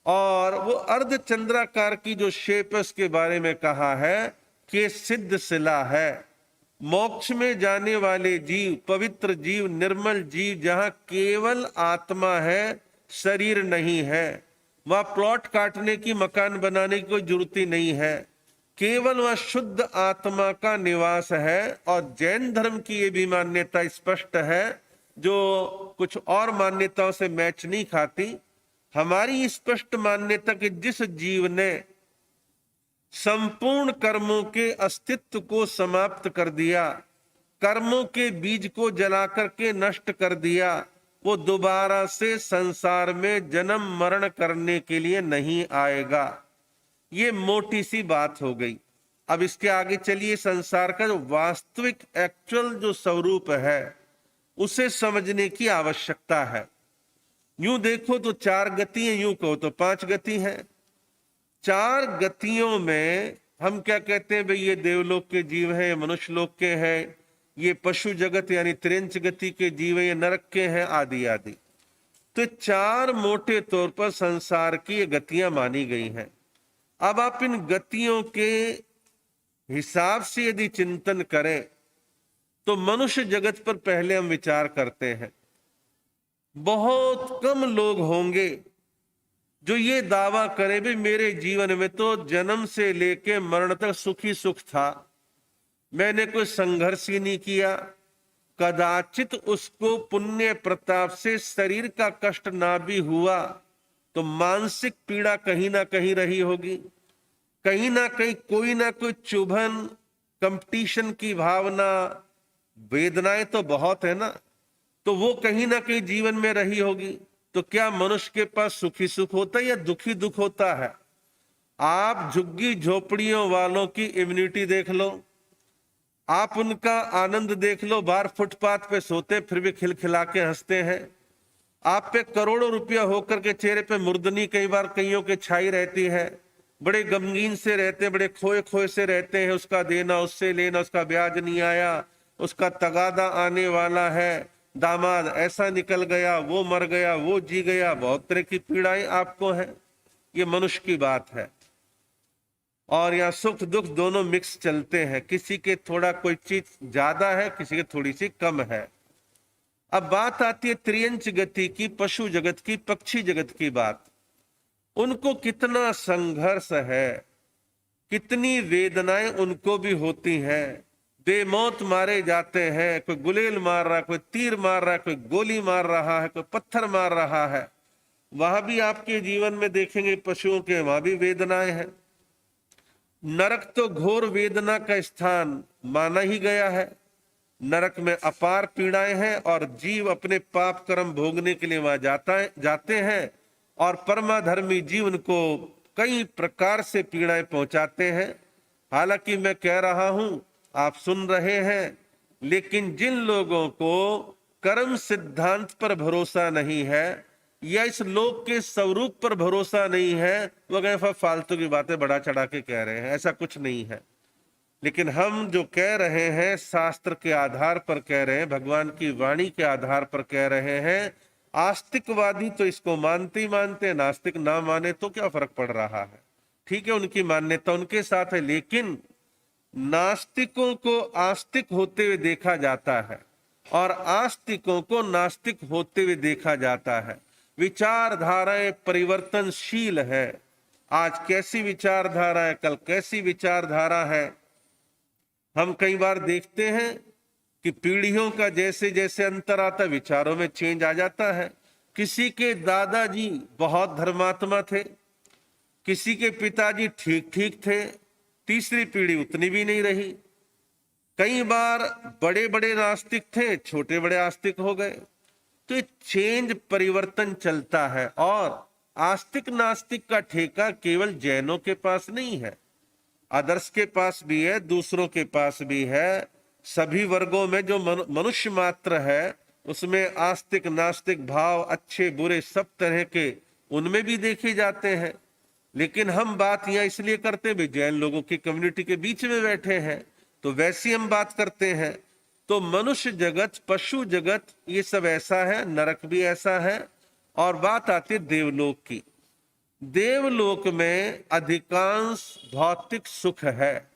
B: और वो अर्ध चंद्राकार की जो शेप है उसके बारे में कहा है कि सिद्ध शिला है। मोक्ष में जाने वाले जीव, पवित्र जीव, निर्मल जीव, जहां केवल आत्मा है, शरीर नहीं है, वहां प्लॉट काटने की, मकान बनाने की कोई जरूरत ही नहीं है। केवल वह शुद्ध आत्मा का निवास है। और जैन धर्म की ये भी मान्यता स्पष्ट है, जो कुछ और मान्यताओं से मैच नहीं खाती। हमारी स्पष्ट मान्यता कि जिस जीव ने संपूर्ण कर्मों के अस्तित्व को समाप्त कर दिया, कर्मों के बीज को जला करके नष्ट कर दिया, वो दोबारा से संसार में जन्म मरण करने के लिए नहीं आएगा। ये मोटी सी बात हो गई। अब इसके आगे चलिए, संसार का जो वास्तविक एक्चुअल जो स्वरूप है उसे समझने की आवश्यकता है। यूं देखो तो 4 गति है, यूं कहो तो 5 गति है। 4 गतियों में हम क्या कहते हैं भाई, ये देवलोक के जीव हैं, ये मनुष्य लोक के हैं, ये पशु जगत यानी त्रिंच गति के जीव हैं, ये नरक के हैं, आदि आदि। तो 4 मोटे तौर पर संसार की ये गतियां मानी गई हैं। अब आप इन गतियों के हिसाब से यदि चिंतन करें तो मनुष्य जगत पर पहले हम विचार करते हैं। बहुत कम लोग होंगे जो ये दावा करे भी मेरे जीवन में तो जन्म से लेके मरण तक सुखी सुख था, मैंने कोई संघर्ष ही नहीं किया, कदाचित उसको पुण्य प्रताप से शरीर का कष्ट ना भी हुआ तो मानसिक पीड़ा कहीं ना कहीं रही होगी, कहीं ना कहीं कोई ना कोई चुभन, कंपटीशन की भावना, वेदनाएं तो बहुत है ना, तो वो कहीं ना कहीं जीवन में रही होगी। तो क्या मनुष्य के पास सुखी सुख होता है या दुखी दुख होता है? आप झुग्गी झोपड़ियों वालों की इम्यूनिटी देख लो, आप उनका आनंद देख लो, बाहर फुटपाथ पे सोते फिर भी खिलखिला के हंसते हैं। आप पे करोड़ों रुपया होकर के चेहरे पे मुर्दनी कई बार कईयों के छाई रहती है, बड़े गमगीन से रहते हैं, बड़े खोए खोए से रहते हैं, उसका देना उससे लेना, उसका ब्याज नहीं आया, उसका तगादा आने वाला है, दामाद ऐसा निकल गया, वो मर गया, वो जी गया, बहुत तरह की पीड़ाएं आपको है। ये मनुष्य की बात है। और यहाँ सुख दुख दोनों मिक्स चलते हैं, किसी के थोड़ा कोई चीज ज्यादा है, किसी के थोड़ी सी कम है। अब बात आती है त्रियंच गति की, पशु जगत की, पक्षी जगत की बात। उनको कितना संघर्ष है, कितनी वेदनाएं उनको भी होती हैं, बेमौत मारे जाते हैं, कोई गुलेल मार रहा है, कोई तीर मार रहा है, कोई गोली मार रहा है, कोई पत्थर मार रहा है। वहां भी आपके जीवन में देखेंगे पशुओं के, वहां भी वेदनाएं हैं। नरक तो घोर वेदना का स्थान माना ही गया है। नरक में अपार पीड़ाएं हैं और जीव अपने पाप कर्म भोगने के लिए वहां जाते हैं और परमाधर्मी जीव उनको कई प्रकार से पीड़ाएं पहुंचाते हैं। हालांकि मैं कह रहा हूं, आप सुन रहे हैं, लेकिन जिन लोगों को कर्म सिद्धांत पर भरोसा नहीं है या इस लोक के स्वरूप पर भरोसा नहीं है, वो कहें फालतू की बातें बढ़ा चढ़ा के कह रहे हैं, ऐसा कुछ नहीं है। लेकिन हम जो कह रहे हैं शास्त्र के आधार पर कह रहे हैं, भगवान की वाणी के आधार पर कह रहे हैं। आस्तिकवादी तो इसको मानते ही मानते हैं, नास्तिक ना माने तो क्या फर्क पड़ रहा है? ठीक है, उनकी मान्यता उनके साथ है, लेकिन नास्तिकों को आस्तिक होते हुए देखा जाता है और आस्तिकों को नास्तिक होते हुए देखा जाता है। विचारधाराएं परिवर्तनशील है। आज कैसी विचारधारा है, कल कैसी विचारधारा है। हम कई बार देखते हैं कि पीढ़ियों का जैसे जैसे अंतर आता, विचारों में चेंज आ जाता है। किसी के दादाजी बहुत धर्मात्मा थे, किसी के पिताजी ठीक ठीक थे, तीसरी पीढ़ी उतनी भी नहीं रही। कई बार बड़े बड़े नास्तिक थे, छोटे बड़े आस्तिक हो गए। तो ये चेंज परिवर्तन चलता है। और आस्तिक नास्तिक का ठेका केवल जैनों के पास नहीं है, आदर्श के पास भी है, दूसरों के पास भी है। सभी वर्गों में जो मनुष्य मात्र है उसमें आस्तिक नास्तिक भाव, अच्छे बुरे सब तरह के उनमें भी देखे जाते हैं। लेकिन हम बात यहां इसलिए करते हैं, जैन लोगों की कम्युनिटी के बीच में बैठे हैं तो वैसी हम बात करते हैं। तो मनुष्य जगत, पशु जगत, ये सब ऐसा है, नरक भी ऐसा है। और बात आती है देवलोक की। देवलोक में अधिकांश भौतिक सुख है,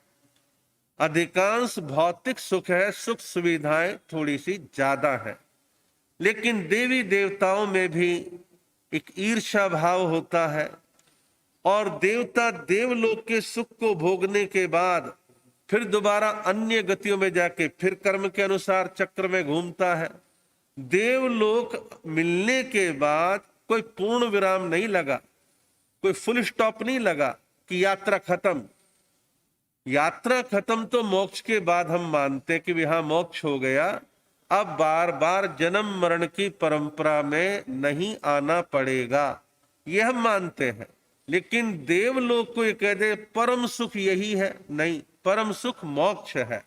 B: अधिकांश भौतिक सुख है, सुख सुविधाएं थोड़ी सी ज्यादा है। लेकिन देवी देवताओं में भी एक ईर्ष्या भाव होता है और देवता देवलोक के सुख को भोगने के बाद फिर दोबारा अन्य गतियों में जाके फिर कर्म के अनुसार चक्र में घूमता है। देवलोक मिलने के बाद कोई पूर्ण विराम नहीं लगा, कोई फुल स्टॉप नहीं लगा कि यात्रा खत्म। यात्रा खत्म तो मोक्ष के बाद हम मानते हैं कि हाँ मोक्ष हो गया, अब बार बार जन्म मरण की परंपरा में नहीं आना पड़ेगा, यह हम मानते हैं। लेकिन देवलोक को ये कह दे परम सुख यही है, नहीं, परम सुख मोक्ष है।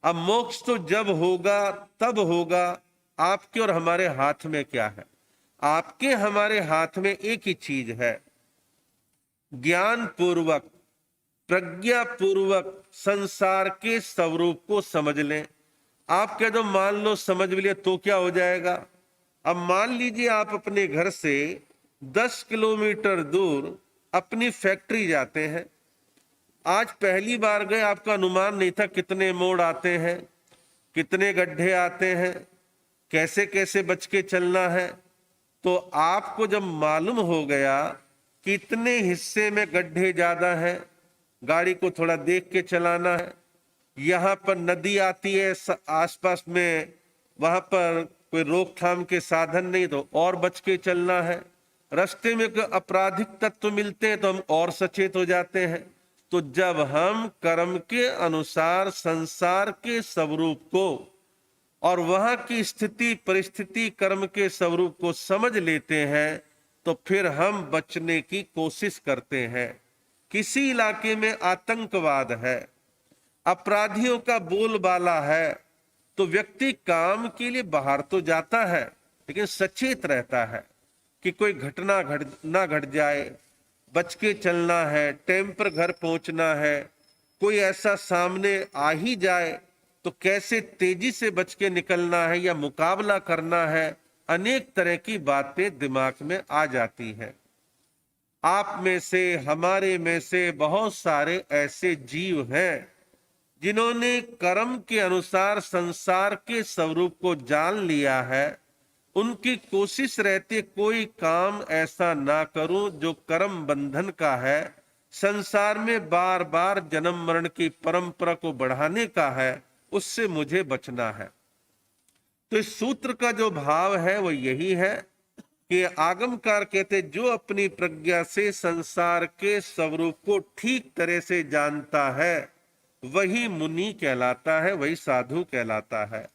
B: अब मोक्ष तो जब होगा तब होगा, आपके और हमारे हाथ में क्या है? आपके हमारे हाथ में एक ही चीज है, ज्ञान पूर्वक प्रज्ञा पूर्वक संसार के स्वरूप को समझ लें। आप कह दो मान लो समझ लिया तो क्या हो जाएगा? अब मान लीजिए आप अपने घर से 10 किलोमीटर दूर अपनी फैक्ट्री जाते हैं। आज पहली बार गए, आपका अनुमान नहीं था कितने मोड़ आते हैं, कितने गड्ढे आते हैं, कैसे कैसे बच के चलना है। तो आपको जब मालूम हो गया कि इतने हिस्से में गड्ढे ज्यादा है, गाड़ी को थोड़ा देख के चलाना है, यहाँ पर नदी आती है आसपास में, वहां पर कोई रोकथाम के साधन नहीं तो और बच के चलना है, रास्ते में कोई आपराधिक तत्व मिलते हैं तो हम और सचेत हो जाते हैं। तो जब हम कर्म के अनुसार संसार के स्वरूप को और वहां की स्थिति परिस्थिति कर्म के स्वरूप को समझ लेते हैं तो फिर हम बचने की कोशिश करते हैं। किसी इलाके में आतंकवाद है, अपराधियों का बोलबाला है, तो व्यक्ति काम के लिए बाहर तो जाता है लेकिन सचेत रहता है कि कोई घटना ना घट जाए, बच के चलना है, टाइम पर घर पहुंचना है, कोई ऐसा सामने आ ही जाए तो कैसे तेजी से बच के निकलना है या मुकाबला करना है, अनेक तरह की बातें दिमाग में आ जाती हैं। आप में से हमारे में से बहुत सारे ऐसे जीव हैं जिन्होंने कर्म के अनुसार संसार के स्वरूप को जान लिया है। उनकी कोशिश रहती कोई काम ऐसा ना करूं जो कर्म बंधन का है, संसार में बार बार जन्म मरण की परंपरा को बढ़ाने का है, उससे मुझे बचना है। तो इस सूत्र का जो भाव है वो यही है कि आगमकार कहते जो अपनी प्रज्ञा से संसार के स्वरूप को ठीक तरह से जानता है वही मुनि कहलाता है, वही साधु कहलाता है।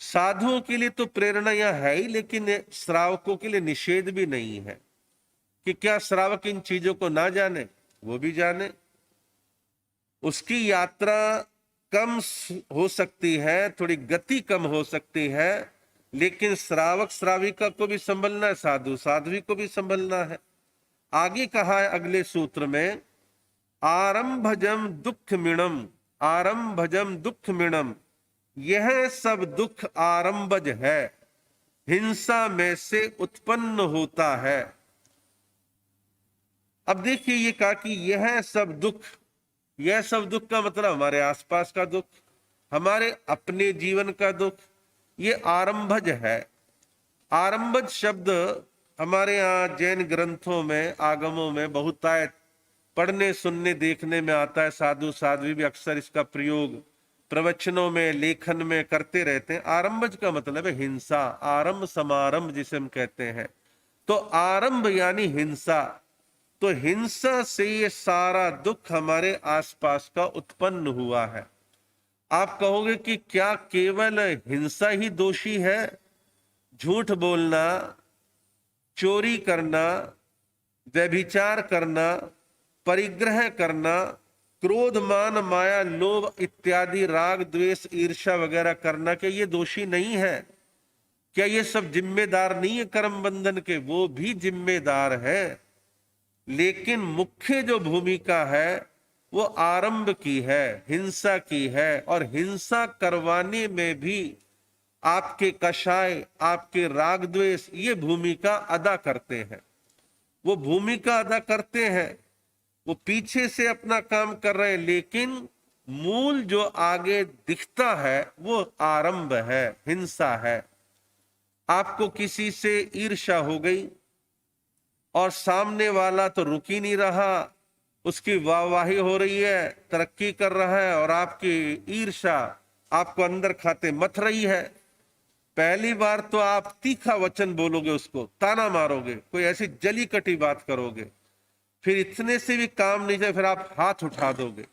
B: साधुओं के लिए तो प्रेरणा यह है ही, लेकिन श्रावकों के लिए निषेध भी नहीं है कि क्या श्रावक इन चीजों को ना जाने, वो भी जाने। उसकी यात्रा कम हो सकती है, थोड़ी गति कम हो सकती है, लेकिन श्रावक श्राविका को भी संभलना है, साधु साध्वी को भी संभलना है। आगे कहा है अगले सूत्र में, आरंभजम दुख मिणम, आरंभजम दुख मिणम, यह सब दुख आरंभज है, हिंसा में से उत्पन्न होता है। अब देखिए ये कहा कि यह सब दुख, यह सब दुख का मतलब हमारे आसपास का दुख, हमारे अपने जीवन का दुख, ये आरंभज है। आरंभज शब्द हमारे यहाँ जैन ग्रंथों में आगमों में बहुतायत पढ़ने सुनने देखने में आता है। साधु साध्वी भी अक्सर इसका प्रयोग प्रवचनों में लेखन में करते रहते हैं। आरंभज का मतलब है हिंसा, आरंभ समारंभ जिसे हम कहते हैं। तो आरंभ यानी हिंसा, तो हिंसा से ये सारा दुख हमारे आसपास का उत्पन्न हुआ है। आप कहोगे कि क्या केवल हिंसा ही दोषी है? झूठ बोलना, चोरी करना, व्यभिचार करना, परिग्रह करना, क्रोध मान माया लोभ इत्यादि राग द्वेष ईर्ष्या वगैरह करना, क्या ये दोषी नहीं है? क्या ये सब जिम्मेदार नहीं है कर्म बंधन के? वो भी जिम्मेदार है, लेकिन मुख्य जो भूमिका है वो आरंभ की है, हिंसा की है। और हिंसा करवाने में भी आपके कषाय, आपके राग द्वेष ये भूमिका अदा करते हैं। वो भूमिका अदा करते हैं, वो पीछे से अपना काम कर रहे हैं, लेकिन मूल जो आगे दिखता है वो आरंभ है, हिंसा है। आपको किसी से ईर्ष्या हो गई, और सामने वाला तो रुक ही नहीं रहा, उसकी वाहवाही हो रही है, तरक्की कर रहा है, और आपकी ईर्ष्या आपको अंदर खाते मथ रही है। पहली बार तो आप तीखा वचन बोलोगे, उसको ताना मारोगे, कोई ऐसी जली कटी बात करोगे, फिर इतने से भी काम नहीं जाए, फिर आप हाथ उठा दोगे।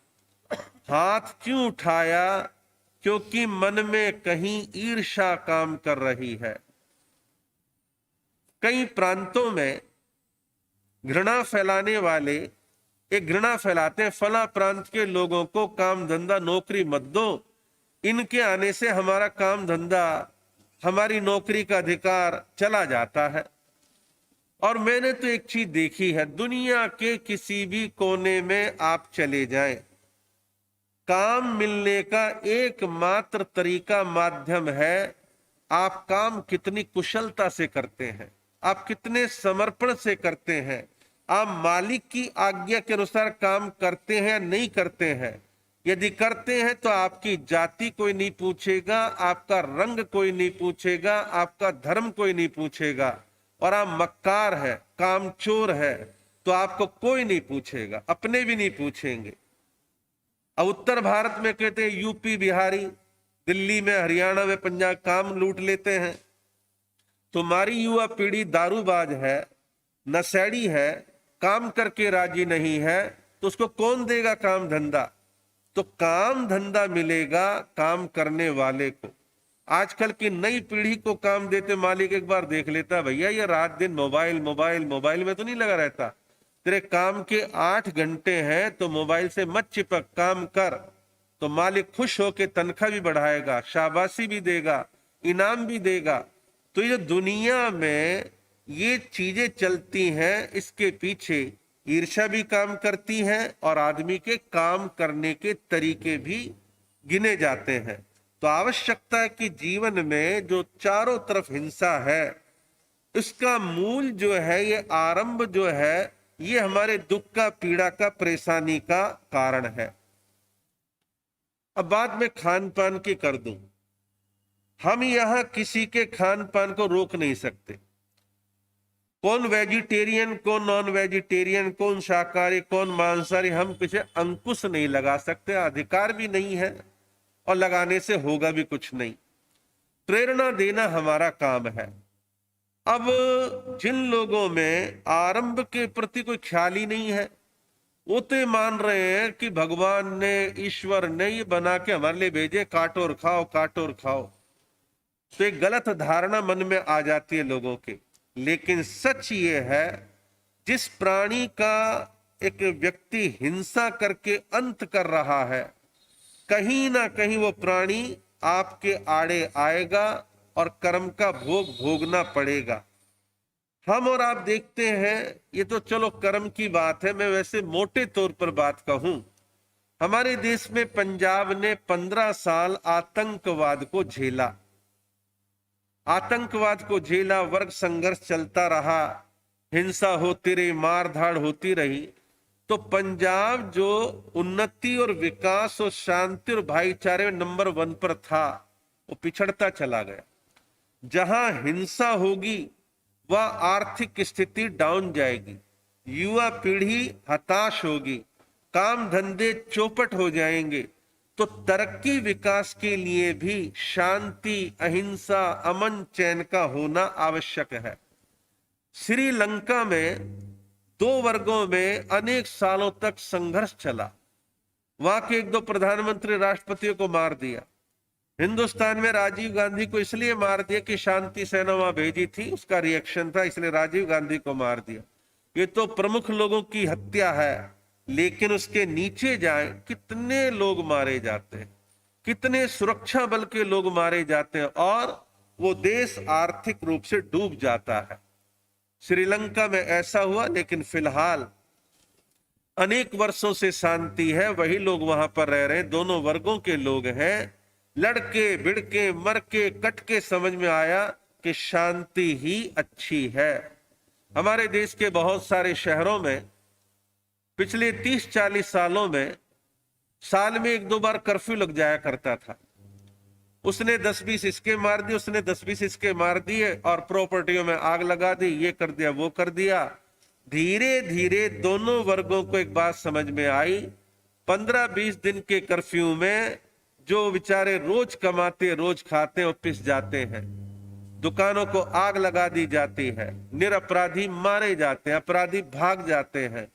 B: हाथ क्यों उठाया? क्योंकि मन में कहीं ईर्ष्या काम कर रही है। कई प्रांतों में घृणा फैलाने वाले एक घृणा फैलाते हैं, फला प्रांत के लोगों को काम धंधा नौकरी मत दो, इनके आने से हमारा काम धंधा, हमारी नौकरी का अधिकार चला जाता है। और मैंने तो एक चीज देखी है, दुनिया के किसी भी कोने में आप चले जाएं, काम मिलने का एकमात्र तरीका, माध्यम है, आप काम कितनी कुशलता से करते हैं, आप कितने समर्पण से करते हैं, आप मालिक की आज्ञा के अनुसार काम करते हैं या नहीं करते हैं। यदि करते हैं तो आपकी जाति कोई नहीं पूछेगा, आपका रंग कोई नहीं पूछेगा, आपका धर्म कोई नहीं पूछेगा। और आप मक्कार है, कामचोर है, तो आपको कोई नहीं पूछेगा, अपने भी नहीं पूछेंगे। अब उत्तर भारत में कहते हैं यूपी बिहारी, दिल्ली में हरियाणा में पंजाब काम लूट लेते हैं। तुम्हारी युवा पीढ़ी दारूबाज है, नशेड़ी है, काम करके राजी नहीं है, तो उसको कौन देगा काम धंधा? तो काम धंधा मिलेगा काम करने वाले को। आजकल की नई पीढ़ी को काम देते मालिक एक बार देख लेता, भैया ये रात दिन मोबाइल मोबाइल मोबाइल में तो नहीं लगा रहता, तेरे काम के 8 घंटे हैं, तो मोबाइल से मत चिपक, काम कर। तो मालिक खुश होके तनख्वाह भी बढ़ाएगा, शाबाशी भी देगा, इनाम भी देगा। तो ये दुनिया में ये चीजें चलती हैं, इसके पीछे ईर्ष्या भी काम करती है और आदमी के काम करने के तरीके भी गिने जाते हैं। तो आवश्यकता है कि जीवन में जो चारों तरफ हिंसा है, इसका मूल जो है, ये आरंभ जो है, ये हमारे दुख का, पीड़ा का, परेशानी का कारण है। अब बात में खान पान की कर दूं। हम यहां किसी के खान पान को रोक नहीं सकते। कौन वेजिटेरियन, कौन नॉन वेजिटेरियन, कौन शाकाहारी, कौन मांसाहारी, हम पीछे अंकुश नहीं लगा सकते, अधिकार भी नहीं है, और लगाने से होगा भी कुछ नहीं। प्रेरणा देना हमारा काम है। अब जिन लोगों में आरंभ के प्रति कोई ख्याल ही नहीं है, वो तो मान रहे हैं कि भगवान ने, ईश्वर ने ये बना के हमारे लिए भेजे, काटो और खाओ, काटो और खाओ। तो एक गलत धारणा मन में आ जाती है लोगों के। लेकिन सच ये है, जिस प्राणी का एक व्यक्ति हिंसा करके अंत कर रहा है, कहीं ना कहीं वो प्राणी आपके आड़े आएगा और कर्म का भोग भोगना पड़ेगा। हम और आप देखते हैं, ये तो चलो कर्म की बात है, मैं वैसे मोटे तौर पर बात कहूं, हमारे देश में पंजाब ने 15 साल आतंकवाद को झेला, आतंकवाद को झेला, वर्ग संघर्ष चलता रहा, हिंसा होती रही, मारधाड़ होती रही। तो पंजाब जो उन्नति और विकास और शांति और भाईचारे में नंबर 1 पर था, वो पिछड़ता चला गया। जहां हिंसा होगी वह आर्थिक स्थिति डाउन जाएगी, युवा पीढ़ी हताश होगी, काम धंधे चौपट हो जाएंगे। तो तरक्की विकास के लिए भी शांति, अहिंसा, अमन चैन का होना आवश्यक है। श्रीलंका में 2 वर्गों में अनेक सालों तक संघर्ष चला, वहां के 1-2 प्रधानमंत्री, राष्ट्रपतियों को मार दिया। हिंदुस्तान में राजीव गांधी को इसलिए मार दिया कि शांति सेना वहां भेजी थी, उसका रिएक्शन था, इसलिए राजीव गांधी को मार दिया। ये तो प्रमुख लोगों की हत्या है। लेकिन उसके नीचे जाए, कितने लोग मारे जाते हैं, कितने सुरक्षा बल के लोग मारे जाते हैं, और वो देश आर्थिक रूप से डूब जाता है। श्रीलंका में ऐसा हुआ। लेकिन फिलहाल अनेक वर्षों से शांति है, वही लोग वहां पर रह रहे हैं, दोनों वर्गों के लोग हैं। लड़के भिड़के मर के कट के समझ में आया कि शांति ही अच्छी है। हमारे देश के बहुत सारे शहरों में पिछले 30-40 सालों में साल में 1-2 बार कर्फ्यू लग जाया करता था। उसने 10-20 इसके मार दिए, उसने 10-20 इसके मार दिए, और प्रॉपर्टियों में आग लगा दी, ये कर दिया, वो कर दिया। धीरे धीरे दोनों वर्गों को एक बात समझ में आई। 15-20 दिन के कर्फ्यू में जो बेचारे रोज कमाते रोज खाते वो पिस जाते हैं, दुकानों को आग लगा दी जाती है, निरपराधी मारे जाते हैं, अपराधी भाग जाते हैं,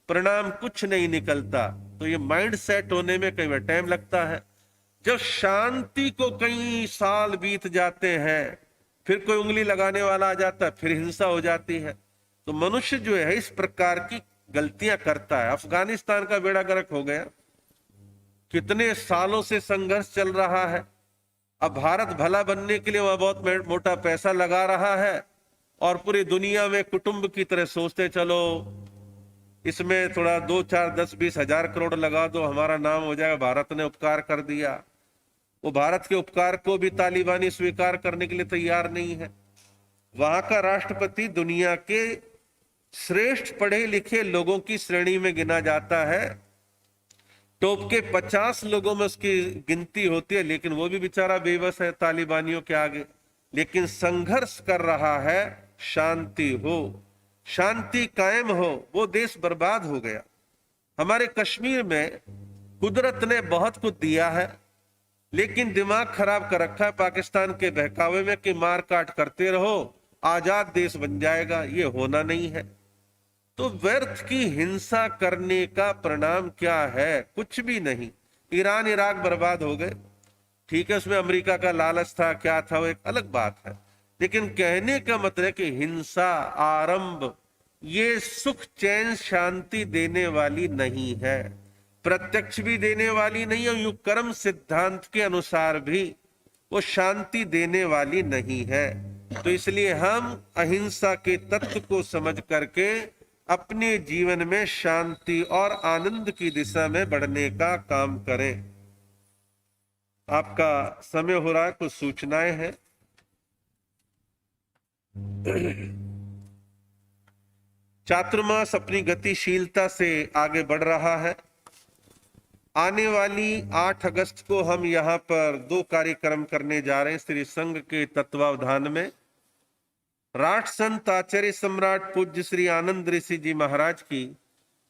B: परिणाम कुछ नहीं निकलता। तो ये माइंड सेट होने में कई बार टाइम लगता है। जब शांति को कई साल बीत जाते हैं, फिर कोई उंगली लगाने वाला आ जाता है, फिर हिंसा हो जाती है। तो मनुष्य जो है इस प्रकार की गलतियां करता है। अफगानिस्तान का बेड़ा गर्क हो गया, कितने सालों से संघर्ष चल रहा है। अब भारत भला बनने के लिए वहां बहुत मोटा पैसा लगा रहा है और पूरी दुनिया में कुटुंब की तरह सोचते चलो इसमें थोड़ा 2, 4, 10, 20 हजार करोड़ लगा दो, हमारा नाम हो जाएगा, भारत ने उपकार कर दिया। वो भारत के उपकार को भी तालिबानी स्वीकार करने के लिए तैयार नहीं है। वहां का राष्ट्रपति दुनिया के श्रेष्ठ पढ़े लिखे लोगों की श्रेणी में गिना जाता है, टॉप के 50 लोगों में उसकी गिनती होती है, लेकिन वो भी बेचारा बेबस है तालिबानियों के आगे। लेकिन संघर्ष कर रहा है शांति हो, शांति कायम हो। वो देश बर्बाद हो गया। हमारे कश्मीर में कुदरत ने बहुत कुछ दिया है, लेकिन दिमाग खराब कर रखा है पाकिस्तान के बहकावे में कि मार काट करते रहो, आजाद देश बन जाएगा। ये होना नहीं है। तो व्यर्थ की हिंसा करने का परिणाम क्या है? कुछ भी नहीं। ईरान इराक बर्बाद हो गए, ठीक है, उसमें अमेरिका का लालच था, क्या था, वो एक अलग बात है। लेकिन कहने का मतलब है कि हिंसा आरंभ ये सुख चैन शांति देने वाली नहीं है, प्रत्यक्ष भी देने वाली नहीं है, युग कर्म सिद्धांत के अनुसार भी वो शांति देने वाली नहीं है। तो इसलिए हम अहिंसा के तत्व को समझ करके अपने जीवन में शांति और आनंद की दिशा में बढ़ने का काम करें। आपका समय हो रहा है, कुछ सूचनाएं हैं। चातुर्मास अपनी गतिशीलता से आगे बढ़ रहा है। आने वाली 8 अगस्त को हम यहाँ पर 2 कार्यक्रम करने जा रहे हैं श्री संघ के तत्वावधान में। राष्ट्र संत आचार्य सम्राट पूज्य श्री आनंद ऋषि जी महाराज की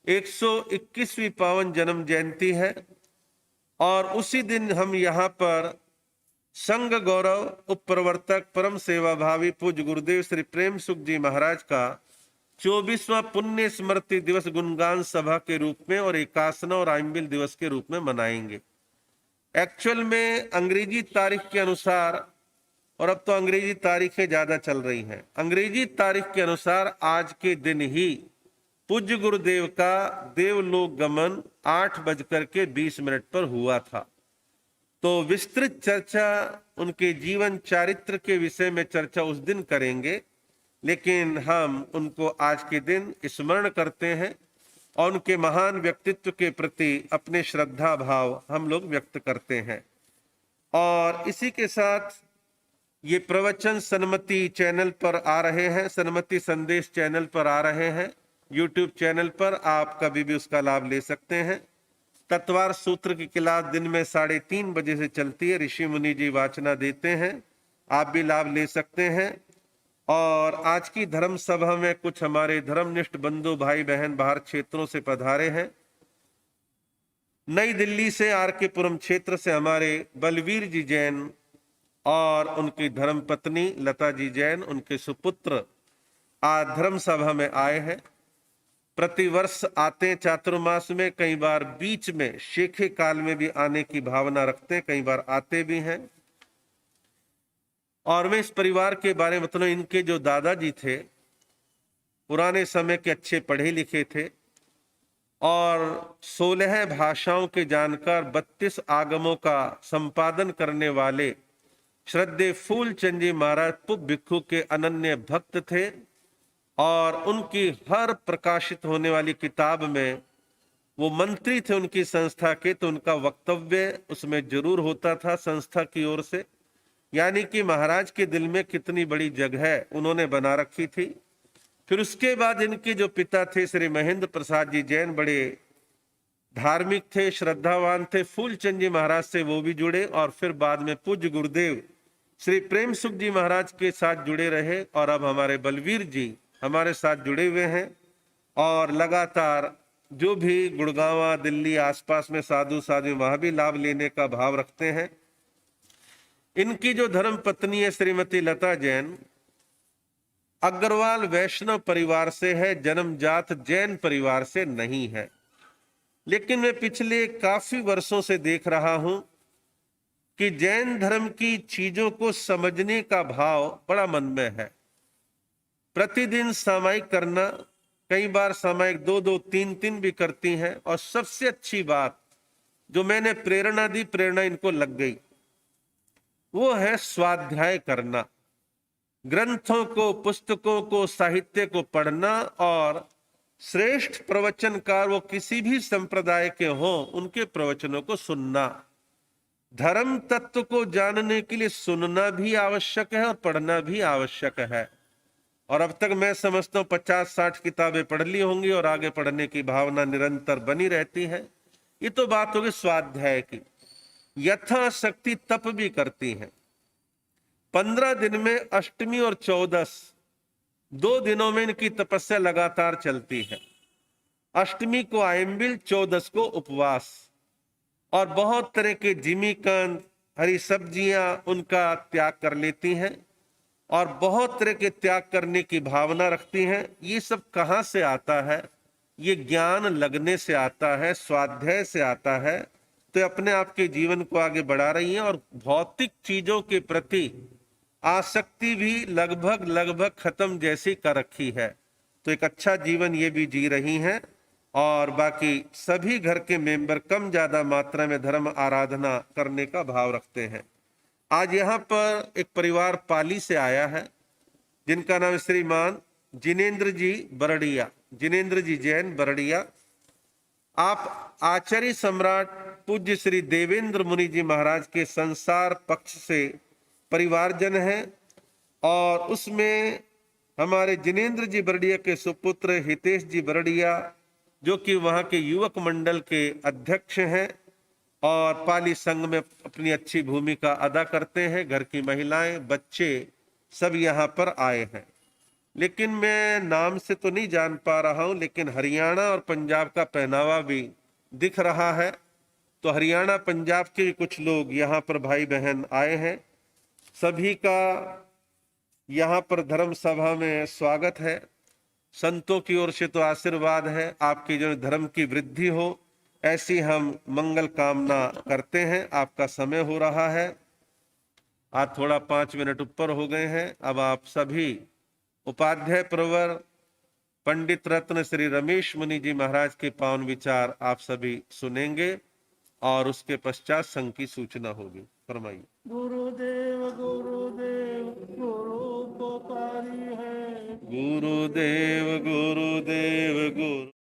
B: 121वीं पावन जन्म जयंती है और उसी दिन हम यहाँ पर संघ गौरव उप प्रवर्तक परम सेवा भावी पूज्य गुरुदेव श्री प्रेम सुख जी महाराज का 24वां पुण्य स्मृति दिवस गुणगान सभा के रूप में और 81वां और आइम्बिल दिवस के रूप में मनाएंगे। एक्चुअल में अंग्रेजी तारीख के अनुसार, और अब तो अंग्रेजी तारीखें ज्यादा चल रही हैं, अंग्रेजी तारीख के अनुसार आज के दिन ही पूज्य गुरुदेव का देवलोक गमन 8:20 पर हुआ था। तो विस्तृत चर्चा उनके जीवन चारित्र के विषय में चर्चा उस दिन करेंगे, लेकिन हम उनको आज के दिन स्मरण करते हैं और उनके महान व्यक्तित्व के प्रति अपने श्रद्धा भाव हम लोग व्यक्त करते हैं। और इसी के साथ ये प्रवचन सन्मति चैनल पर आ रहे हैं, सन्मति संदेश चैनल पर आ रहे हैं, यूट्यूब चैनल पर आप कभी भी उसका लाभ ले सकते हैं। तत्वार सूत्र की क्लास दिन में 3:30 बजे से चलती है, ऋषि मुनि जी वाचना देते हैं, आप भी लाभ ले सकते हैं। और आज की धर्म सभा में कुछ हमारे धर्मनिष्ठ बंधु भाई बहन बाहर क्षेत्रों से पधारे हैं। नई दिल्ली से आर के पुरम क्षेत्र से हमारे बलवीर जी जैन और उनकी धर्मपत्नी लता जी जैन, उनके सुपुत्र आज धर्म सभा में आए हैं। प्रतिवर्ष आते हैं चातुर्मास में, कई बार बीच में शेखे काल में भी आने की भावना रखते हैं, कई बार आते भी हैं। और मैं इस परिवार के बारे में बताऊं, इनके जो दादाजी थे पुराने समय के अच्छे पढ़े लिखे थे और 16 भाषाओं के जानकार 32 आगमों का संपादन करने वाले श्रद्धेय फूलचंद जी महाराज पुप भिक्षु के अनन्य भक्त थे। और उनकी हर प्रकाशित होने वाली किताब में वो मंत्री थे उनकी संस्था के, तो उनका वक्तव्य उसमें जरूर होता था संस्था की ओर से। यानी कि महाराज के दिल में कितनी बड़ी जगह उन्होंने बना रखी थी। फिर उसके बाद इनके जो पिता थे श्री महेंद्र प्रसाद जी जैन, बड़े धार्मिक थे, श्रद्धावान थे, फूलचंद जी महाराज से वो भी जुड़े और फिर बाद में पूज्य गुरुदेव श्री प्रेम सुख जी महाराज के साथ जुड़े रहे और अब हमारे बलवीर जी हमारे साथ जुड़े हुए हैं। और लगातार जो भी गुड़गांव दिल्ली आसपास में साधु साधु वहां भी लाभ लेने का भाव रखते हैं। इनकी जो धर्म पत्नी है श्रीमती लता जैन, अग्रवाल वैष्णव परिवार से है, जन्मजात जैन परिवार से नहीं है। लेकिन मैं पिछले काफी वर्षों से देख रहा हूं कि जैन धर्म की चीजों को समझने का भाव बड़ा मन में है। प्रतिदिन सामायिक करना, कई बार सामायिक 2-2, 3-3 भी करती हैं। और सबसे अच्छी बात जो मैंने प्रेरणा दी, प्रेरणा इनको लग गई, वो है स्वाध्याय करना, ग्रंथों को, पुस्तकों को, साहित्य को पढ़ना और श्रेष्ठ प्रवचनकार वो किसी भी संप्रदाय के हों उनके प्रवचनों को सुनना। धर्म तत्व को जानने के लिए सुनना भी आवश्यक है और पढ़ना भी आवश्यक है। और अब तक मैं समझता हूं 50-60 किताबें पढ़ ली होंगी और आगे पढ़ने की भावना निरंतर बनी रहती है। ये तो बात होगी स्वाध्याय की। यथाशक्ति तप भी करती हैं। 15 दिन में अष्टमी और चौदस 2 दिनों में इनकी तपस्या लगातार चलती है। अष्टमी को आयम्बिल, चौदस को उपवास, और बहुत तरह के जिमीकंद, हरी सब्जियां उनका त्याग कर लेती हैं और बहुत तरह के त्याग करने की भावना रखती हैं। ये सब कहाँ से आता है? ये ज्ञान लगने से आता है, स्वाध्याय से आता है। तो अपने आप के जीवन को आगे बढ़ा रही हैं और भौतिक चीजों के प्रति आसक्ति भी लगभग खत्म जैसी कर रखी है। तो एक अच्छा जीवन ये भी जी रही हैं। और बाकी सभी घर के मेंबर कम ज्यादा मात्रा में धर्म आराधना करने का भाव रखते हैं। आज यहाँ पर एक परिवार पाली से आया है जिनका नाम श्रीमान जिनेन्द्र जी बरड़िया, जिनेन्द्र जी जैन बरड़िया। आप आचार्य सम्राट पूज्य श्री देवेंद्र मुनि जी महाराज के संसार पक्ष से परिवारजन हैं और उसमें हमारे जिनेन्द्र जी बरड़िया के सुपुत्र हितेश जी बरड़िया जो कि वहाँ के युवक मंडल के अध्यक्ष हैं और पाली संघ में अपनी अच्छी भूमिका अदा करते हैं। घर की महिलाएं, बच्चे सब यहाँ पर आए हैं। लेकिन मैं नाम से तो नहीं जान पा रहा हूँ, लेकिन हरियाणा और पंजाब का पहनावा भी दिख रहा है। तो हरियाणा पंजाब के भी कुछ लोग यहाँ पर भाई बहन आए हैं। सभी का यहाँ पर धर्म सभा में स्वागत है। संतों की ओर से तो आशीर्वाद है, आपकी जो धर्म की वृद्धि हो ऐसी हम मंगल कामना करते हैं। आपका समय हो रहा है, आज थोड़ा 5 मिनट ऊपर हो गए हैं। अब आप सभी उपाध्याय प्रवर पंडित रत्न श्री रमेश मुनि जी महाराज के पावन विचार आप सभी सुनेंगे और उसके पश्चात संघ की सूचना होगी। फरमाइए।
C: गुरुदेव गुरुदेव गुरु उपकारी है।
B: गुरुदेव गुरुदेव गुरु